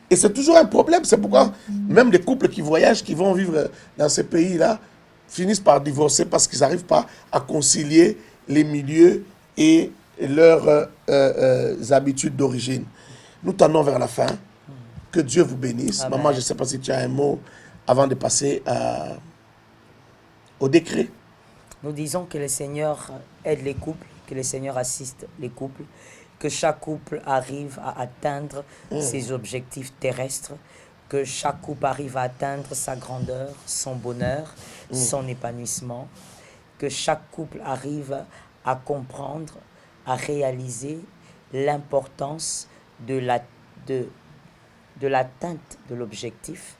[SPEAKER 4] Et c'est toujours un problème. C'est pourquoi même les couples qui voyagent, qui vont vivre dans ces pays-là, finissent par divorcer parce qu'ils n'arrivent pas à concilier les milieux et leurs habitudes d'origine. Nous tendons vers la fin. Que Dieu vous bénisse. Amen. Maman, je ne sais pas si tu as un mot avant de passer au décret.
[SPEAKER 5] Nous disons que le Seigneur aide les couples, que le Seigneur assiste les couples, que chaque couple arrive à atteindre ses objectifs terrestres, que chaque couple arrive à atteindre sa grandeur, son bonheur, son épanouissement, que chaque couple arrive à comprendre, à réaliser l'importance de l'atteinte de l'objectif,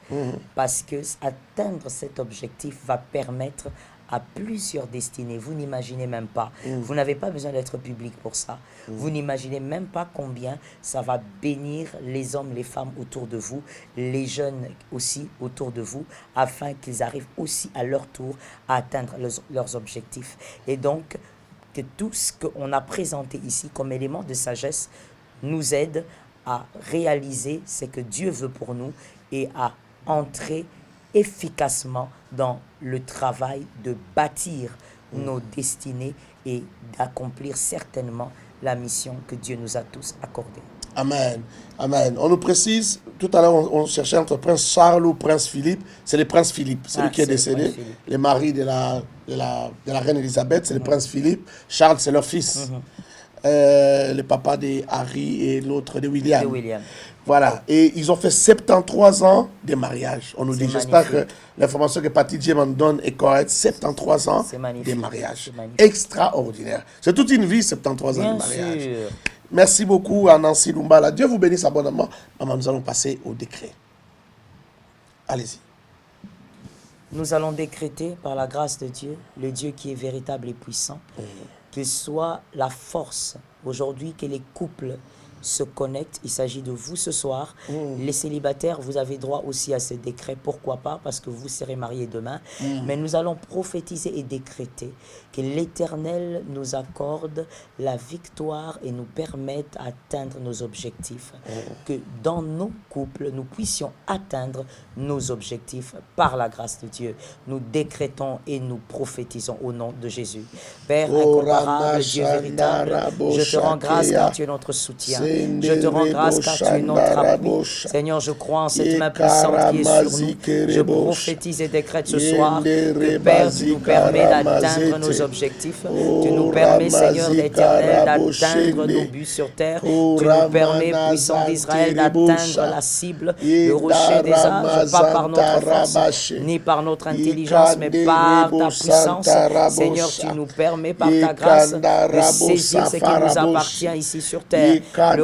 [SPEAKER 5] parce que atteindre cet objectif va permettre à plusieurs destinées. Vous n'imaginez même pas. Vous n'avez pas besoin d'être public pour ça. Vous n'imaginez même pas combien ça va bénir les hommes, les femmes autour de vous, les jeunes aussi autour de vous, afin qu'ils arrivent aussi à leur tour à atteindre leurs objectifs. Et donc, que tout ce qu'on a présenté ici comme élément de sagesse nous aide à réaliser ce que Dieu veut pour nous et à entrer efficacement dans le travail de bâtir nos destinées et d'accomplir certainement la mission que Dieu nous a tous accordée.
[SPEAKER 4] Amen. Amen. On nous précise, tout à l'heure on cherchait entre prince Charles ou prince Philippe. C'est le prince Philippe, celui qui est décédé. Le mari de la reine Élisabeth, c'est le prince Philippe. Charles, c'est leur fils. Le papa de Harry et l'autre de William. Voilà. Et ils ont fait 73 ans de mariage. On nous dit, j'espère que l'information que Patty J m'en donne est correcte. 73 ans de mariage. Extraordinaire. C'est toute une vie, 73 ans de mariage. Sûr. Merci beaucoup à Nancy Lumbala. Dieu vous bénisse abondamment. Maman, nous allons passer au décret. Allez-y.
[SPEAKER 5] Nous allons décréter par la grâce de Dieu, le Dieu qui est véritable et puissant, qu'il soit la force aujourd'hui que les couples se connectent. Il s'agit de vous ce soir. Les célibataires, vous avez droit aussi à ce décret. Pourquoi pas? Parce que vous serez mariés demain. Mais nous allons prophétiser et décréter que l'Éternel nous accorde la victoire et nous permette d'atteindre nos objectifs. Que dans nos couples, nous puissions atteindre nos objectifs par la grâce de Dieu. Nous décrétons et nous prophétisons au nom de Jésus. Père incomparable, Dieu véritable, je te rends grâce car tu es notre soutien. Je te rends grâce car tu es notre appui. Seigneur, je crois en cette main puissante qui est sur nous. Je prophétise et décrète ce soir que Père, tu nous permets d'atteindre nos objectifs. Tu nous permets, Seigneur l'éternel, d'atteindre nos buts sur terre. Tu nous permets, puissant d'Israël, d'atteindre la cible, le rocher des âges, pas par notre force, ni par notre intelligence, mais par ta puissance. Seigneur, tu nous permets par ta grâce de saisir ce qui nous appartient ici sur terre. Le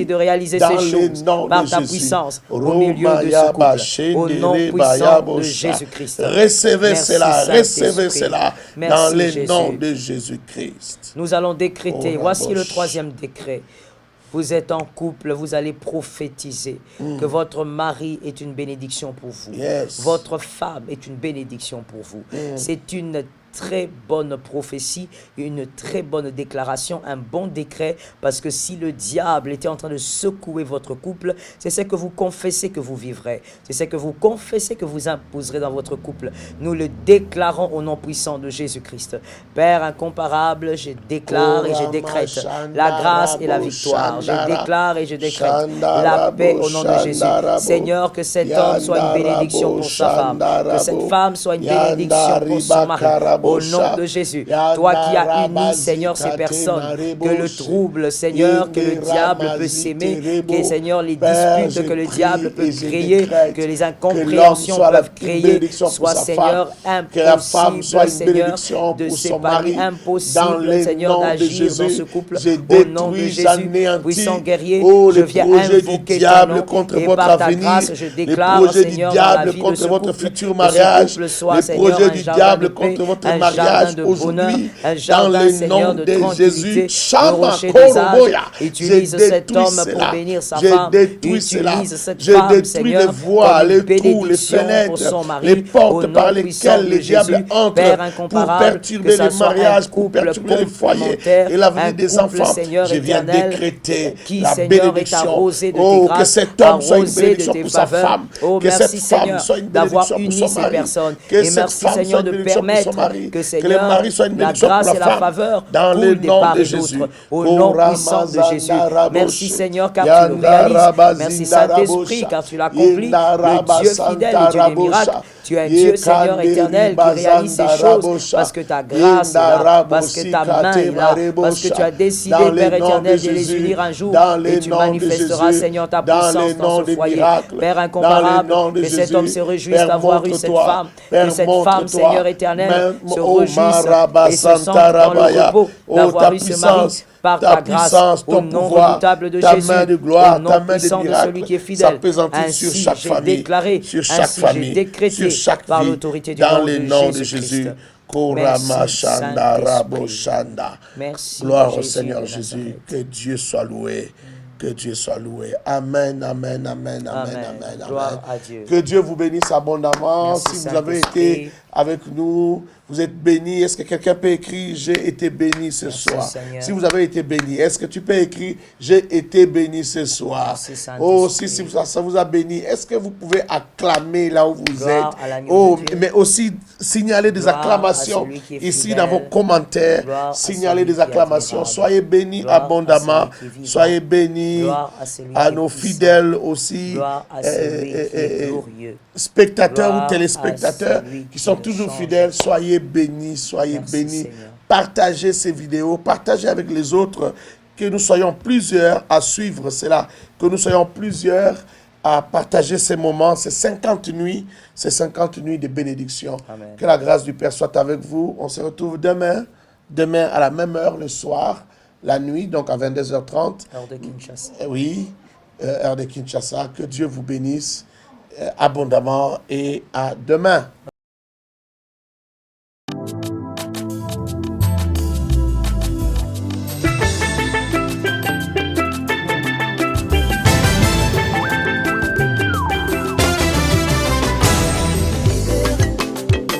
[SPEAKER 5] Merci de réaliser
[SPEAKER 4] dans
[SPEAKER 5] ces
[SPEAKER 4] le
[SPEAKER 5] choses
[SPEAKER 4] nom
[SPEAKER 5] par
[SPEAKER 4] de
[SPEAKER 5] ta
[SPEAKER 4] Jésus.
[SPEAKER 5] puissance au milieu de ce couple. Au nom puissant de Jésus-Christ.
[SPEAKER 4] Recevez
[SPEAKER 5] Merci,
[SPEAKER 4] cela, recevez
[SPEAKER 5] Saint-Esprit.
[SPEAKER 4] cela
[SPEAKER 5] Merci,
[SPEAKER 4] dans le
[SPEAKER 5] Jésus.
[SPEAKER 4] nom de Jésus-Christ.
[SPEAKER 5] Nous allons décréter.
[SPEAKER 4] Oh,
[SPEAKER 5] Voici le
[SPEAKER 4] Rabosh.
[SPEAKER 5] troisième décret. vous êtes en couple, vous allez prophétiser que votre mari est une bénédiction pour vous.
[SPEAKER 4] Yes.
[SPEAKER 5] Votre femme est une bénédiction pour vous. C'est une très bonne prophétie, une très bonne déclaration, un bon décret, parce que si le diable était en train de secouer votre couple, c'est ce que vous confessez que vous vivrez, c'est ce que vous confessez que vous imposerez dans votre couple. Nous le déclarons au nom puissant de Jésus-Christ. Père incomparable, je déclare et je décrète la grâce et la victoire. Je déclare et je décrète la paix au nom de Jésus. Seigneur, que cet homme soit une bénédiction pour sa femme, que cette femme soit une bénédiction pour son mari. Au nom de Jésus, toi qui as uni, Seigneur, ces personnes, que le trouble, Seigneur, que le diable peut s'aimer, que, Seigneur, les disputes que le diable peut créer, que les incompréhensions peuvent créer, soit, Seigneur, impossible, Seigneur, de séparer, impossible, Seigneur, d'agir dans ce couple. Au nom de Jésus, puissant guerrier, je viens invoquer ton nom, et par ta grâce, je déclare, Seigneur, dans la vie de ce couple,
[SPEAKER 4] futur mariage, les projets du diable contre votre mariage aujourd'hui, dans le nom de Jésus,
[SPEAKER 5] utilise cet homme pour bénir sa femme, utilise cette
[SPEAKER 4] je
[SPEAKER 5] femme,
[SPEAKER 4] détruis
[SPEAKER 5] Seigneur,
[SPEAKER 4] les voies, les trous, les
[SPEAKER 5] pour
[SPEAKER 4] fenêtres,
[SPEAKER 5] son mari,
[SPEAKER 4] les portes
[SPEAKER 5] au nom
[SPEAKER 4] par
[SPEAKER 5] puissant
[SPEAKER 4] lesquelles
[SPEAKER 5] de
[SPEAKER 4] les diables
[SPEAKER 5] Jésus,
[SPEAKER 4] entrent
[SPEAKER 5] Père
[SPEAKER 4] pour
[SPEAKER 5] incomparable,
[SPEAKER 4] perturber
[SPEAKER 5] que ça
[SPEAKER 4] les
[SPEAKER 5] soit un
[SPEAKER 4] mariages, pour
[SPEAKER 5] couple
[SPEAKER 4] perturber les foyers
[SPEAKER 5] complémentaire,
[SPEAKER 4] et l'avenir
[SPEAKER 5] un
[SPEAKER 4] des
[SPEAKER 5] couple,
[SPEAKER 4] enfants.
[SPEAKER 5] Seigneur
[SPEAKER 4] Je viens
[SPEAKER 5] éternel,
[SPEAKER 4] décréter
[SPEAKER 5] qui,
[SPEAKER 4] la
[SPEAKER 5] Seigneur, est
[SPEAKER 4] bénédiction.
[SPEAKER 5] arrosé de tes
[SPEAKER 4] Oh, que
[SPEAKER 5] grâces,
[SPEAKER 4] cet homme soit une
[SPEAKER 5] arrosé de
[SPEAKER 4] bénédiction
[SPEAKER 5] tes
[SPEAKER 4] pour sa
[SPEAKER 5] faveurs.
[SPEAKER 4] femme,
[SPEAKER 5] Oh,
[SPEAKER 4] que cette
[SPEAKER 5] merci,
[SPEAKER 4] femme
[SPEAKER 5] Seigneur,
[SPEAKER 4] soit une
[SPEAKER 5] d'avoir
[SPEAKER 4] bénédiction pour
[SPEAKER 5] uni
[SPEAKER 4] son
[SPEAKER 5] ces
[SPEAKER 4] mari,
[SPEAKER 5] personnes.
[SPEAKER 4] que
[SPEAKER 5] Et
[SPEAKER 4] cette
[SPEAKER 5] merci,
[SPEAKER 4] femme
[SPEAKER 5] Seigneur,
[SPEAKER 4] soit une
[SPEAKER 5] de
[SPEAKER 4] bénédiction pour
[SPEAKER 5] permettre
[SPEAKER 4] son mari,
[SPEAKER 5] que,
[SPEAKER 4] que le
[SPEAKER 5] Seigneur,
[SPEAKER 4] mari soit une
[SPEAKER 5] la
[SPEAKER 4] bénédiction pour
[SPEAKER 5] grâce
[SPEAKER 4] la
[SPEAKER 5] et la
[SPEAKER 4] femme,
[SPEAKER 5] faveur
[SPEAKER 4] dans le
[SPEAKER 5] coulent des
[SPEAKER 4] nom
[SPEAKER 5] part
[SPEAKER 4] de
[SPEAKER 5] et
[SPEAKER 4] Jésus.
[SPEAKER 5] d'autre. Au nom puissant de Jésus. Merci, Seigneur, car tu le
[SPEAKER 4] Yanda
[SPEAKER 5] réalises. Merci, Saint-Esprit, car tu l'accomplis. Le Dieu fidèle et Dieu des miracles. Tu es un Dieu, Seigneur éternel, qui réalise ces choses parce que ta grâce est là, parce que ta main est là, parce que tu as décidé, Père éternel, de les unir un jour et tu manifesteras, Seigneur, ta puissance dans ce foyer. Père incomparable, que cet homme se réjouisse d'avoir eu cette femme, que cette femme, Seigneur éternel, se réjouisse et se sente dans le repos d'avoir eu ce mari. Par ta grâce, au nom redoutable de Jésus, au nom puissant de celui qui est fidèle. Ainsi j'ai déclaré, ainsi j'ai décrété par l'autorité du nom de Jésus. Merci.
[SPEAKER 4] Gloire au Seigneur Jésus. Que Dieu soit loué. Que Dieu soit loué. Amen, amen, amen, amen, amen.
[SPEAKER 5] Gloire à Dieu.
[SPEAKER 4] Que Dieu vous bénisse abondamment.
[SPEAKER 5] Merci,
[SPEAKER 4] si vous avez
[SPEAKER 5] Saint-Esprit.
[SPEAKER 4] été avec nous, vous êtes bénis. Est-ce que quelqu'un peut écrire « J'ai été béni ce soir »
[SPEAKER 5] Seigneur.
[SPEAKER 4] Si vous avez été béni, est-ce que tu peux écrire « J'ai été béni ce soir
[SPEAKER 5] Merci, »
[SPEAKER 4] Oh,
[SPEAKER 5] Saint-Esprit.
[SPEAKER 4] si ça vous a béni, est-ce que vous pouvez acclamer là où vous
[SPEAKER 5] Gloire
[SPEAKER 4] êtes
[SPEAKER 5] à l'agneau
[SPEAKER 4] Oh,
[SPEAKER 5] de Dieu.
[SPEAKER 4] mais aussi signaler des
[SPEAKER 5] Gloire à
[SPEAKER 4] acclamations
[SPEAKER 5] celui qui est
[SPEAKER 4] ici
[SPEAKER 5] fidèle.
[SPEAKER 4] dans vos commentaires.
[SPEAKER 5] Gloire à
[SPEAKER 4] Signaler
[SPEAKER 5] celui
[SPEAKER 4] des
[SPEAKER 5] qui est
[SPEAKER 4] acclamations.
[SPEAKER 5] admirable.
[SPEAKER 4] Soyez bénis
[SPEAKER 5] Gloire à
[SPEAKER 4] abondamment.
[SPEAKER 5] celui qui est vivant.
[SPEAKER 4] Soyez bénis
[SPEAKER 5] Gloire à celui
[SPEAKER 4] à
[SPEAKER 5] qui est
[SPEAKER 4] nos
[SPEAKER 5] puissant.
[SPEAKER 4] fidèles aussi,
[SPEAKER 5] Gloire à celui qui est glorieux.
[SPEAKER 4] spectateurs
[SPEAKER 5] Gloire
[SPEAKER 4] ou téléspectateurs
[SPEAKER 5] à celui
[SPEAKER 4] qui
[SPEAKER 5] qui
[SPEAKER 4] sont
[SPEAKER 5] ne
[SPEAKER 4] toujours
[SPEAKER 5] change
[SPEAKER 4] fidèles. Soyez bénis, soyez
[SPEAKER 5] Merci,
[SPEAKER 4] bénis.
[SPEAKER 5] Seigneur.
[SPEAKER 4] Partagez ces vidéos, partagez avec les autres, que nous soyons plusieurs à suivre cela, que nous soyons plusieurs à partager ces moments, ces 50 nuits de bénédiction.
[SPEAKER 5] Amen.
[SPEAKER 4] Que la grâce du Père soit avec vous. On se retrouve demain à la même heure, le soir, la nuit, donc à 22h30.
[SPEAKER 5] Heure de Kinshasa.
[SPEAKER 4] Oui, heure de Kinshasa. Que Dieu vous bénisse abondamment et à demain.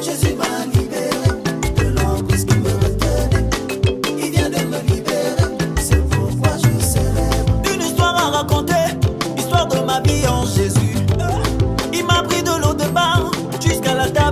[SPEAKER 2] Jésus m'a libéré de l'emprise qui me retenait. Il vient de me libérer, c'est pourquoi je célèbre. Une histoire à raconter, histoire de ma vie en Jésus. Il m'a pris de l'eau de bain jusqu'à la table.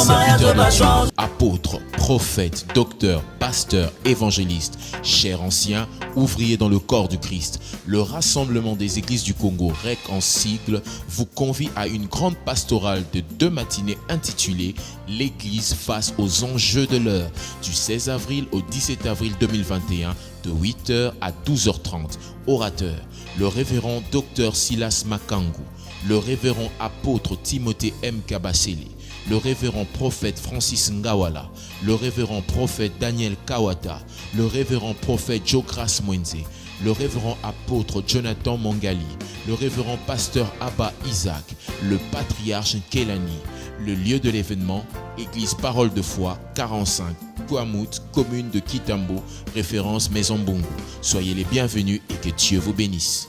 [SPEAKER 3] serviteurs de Dieu, apôtres, prophètes, docteurs, pasteurs, évangélistes, chers anciens, ouvriers dans le corps du Christ, le Rassemblement des Églises du Congo, REC en sigle, vous convie à une grande pastorale de 2 matinées intitulée « L'Église face aux enjeux de l'heure » du 16 avril au 17 avril 2021 de 8h à 12h30. Orateur, le révérend Dr Silas Makangu, le révérend apôtre Timothée M. Kabasele, le révérend prophète Francis Ngawala, le révérend prophète Daniel Kawata, le révérend prophète Jokras Mwenze, le révérend apôtre Jonathan Mongali, le révérend pasteur Abba Isaac, le patriarche Kelani. Le lieu de l'événement, Église Parole de Foi, 45, Kouamout, commune de Kitambo, référence Maison Bongo. Soyez les bienvenus et que Dieu vous bénisse.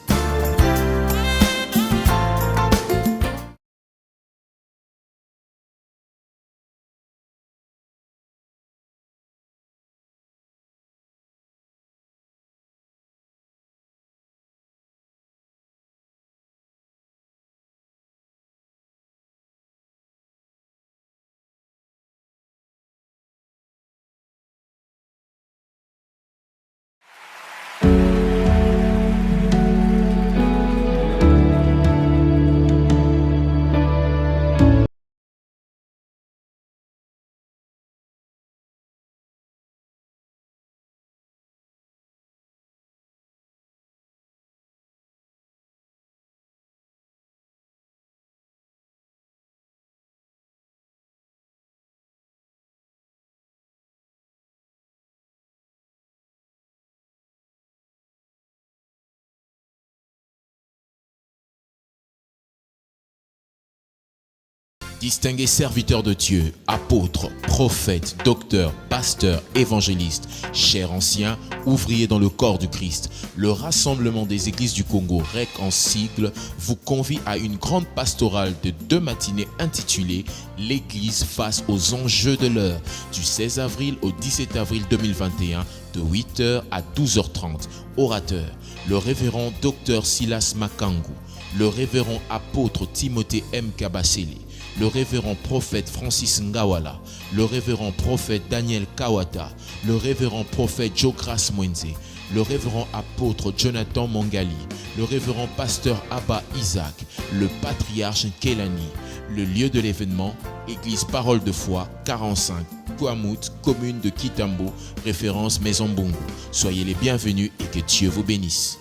[SPEAKER 3] Distingués serviteurs de Dieu, apôtres, prophètes, docteurs, pasteurs, évangélistes, chers anciens, ouvriers dans le corps du Christ, le Rassemblement des Églises du Congo, REC en sigle, vous convie à une grande pastorale de 2 matinées intitulée « L'Église face aux enjeux de l'heure » du 16 avril au 17 avril 2021 de 8h à 12h30. Orateur, le révérend Dr Silas Makangu, le révérend apôtre Timothée M. Kabasele, le révérend prophète Francis Ngawala, le révérend prophète Daniel Kawata, le révérend prophète Jokras Mwenze, le révérend apôtre Jonathan Mongali, le révérend pasteur Abba Isaac, le patriarche Kelani. Le lieu de l'événement, Église Parole de Foi, 45, Kouamout, commune de Kitambo, référence Maison Bongo. Soyez les bienvenus et que Dieu vous bénisse.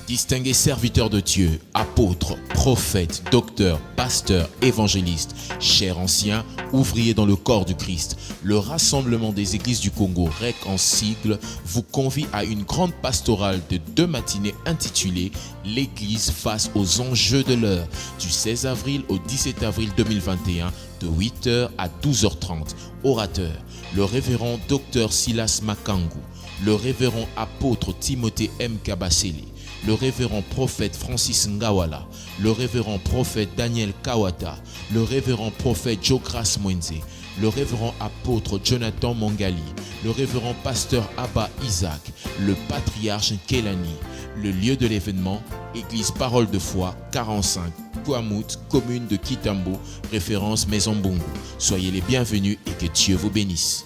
[SPEAKER 3] Distingués serviteurs de Dieu, apôtres, prophètes, docteurs, pasteurs, évangélistes, chers anciens, ouvriers dans le corps du Christ, le Rassemblement des Églises du Congo, REC en sigle, vous convie à une grande pastorale de 2 matinées intitulée « L'Église face aux enjeux de l'heure » du 16 avril au 17 avril 2021 de 8h à 12h30. Orateur, le révérend Dr Silas Makangu, le révérend apôtre Timothée M. Kabasele, le révérend prophète Francis Ngawala, le révérend prophète Daniel Kawata, le révérend prophète Jokras Mwenze, le révérend apôtre Jonathan Mongali, le révérend pasteur Abba Isaac, le patriarche Kelani. Le lieu de l'événement, Église Parole de Foi, 45, Kouamout, commune de Kitambo, référence Maison Bongo. Soyez les bienvenus et que Dieu vous bénisse.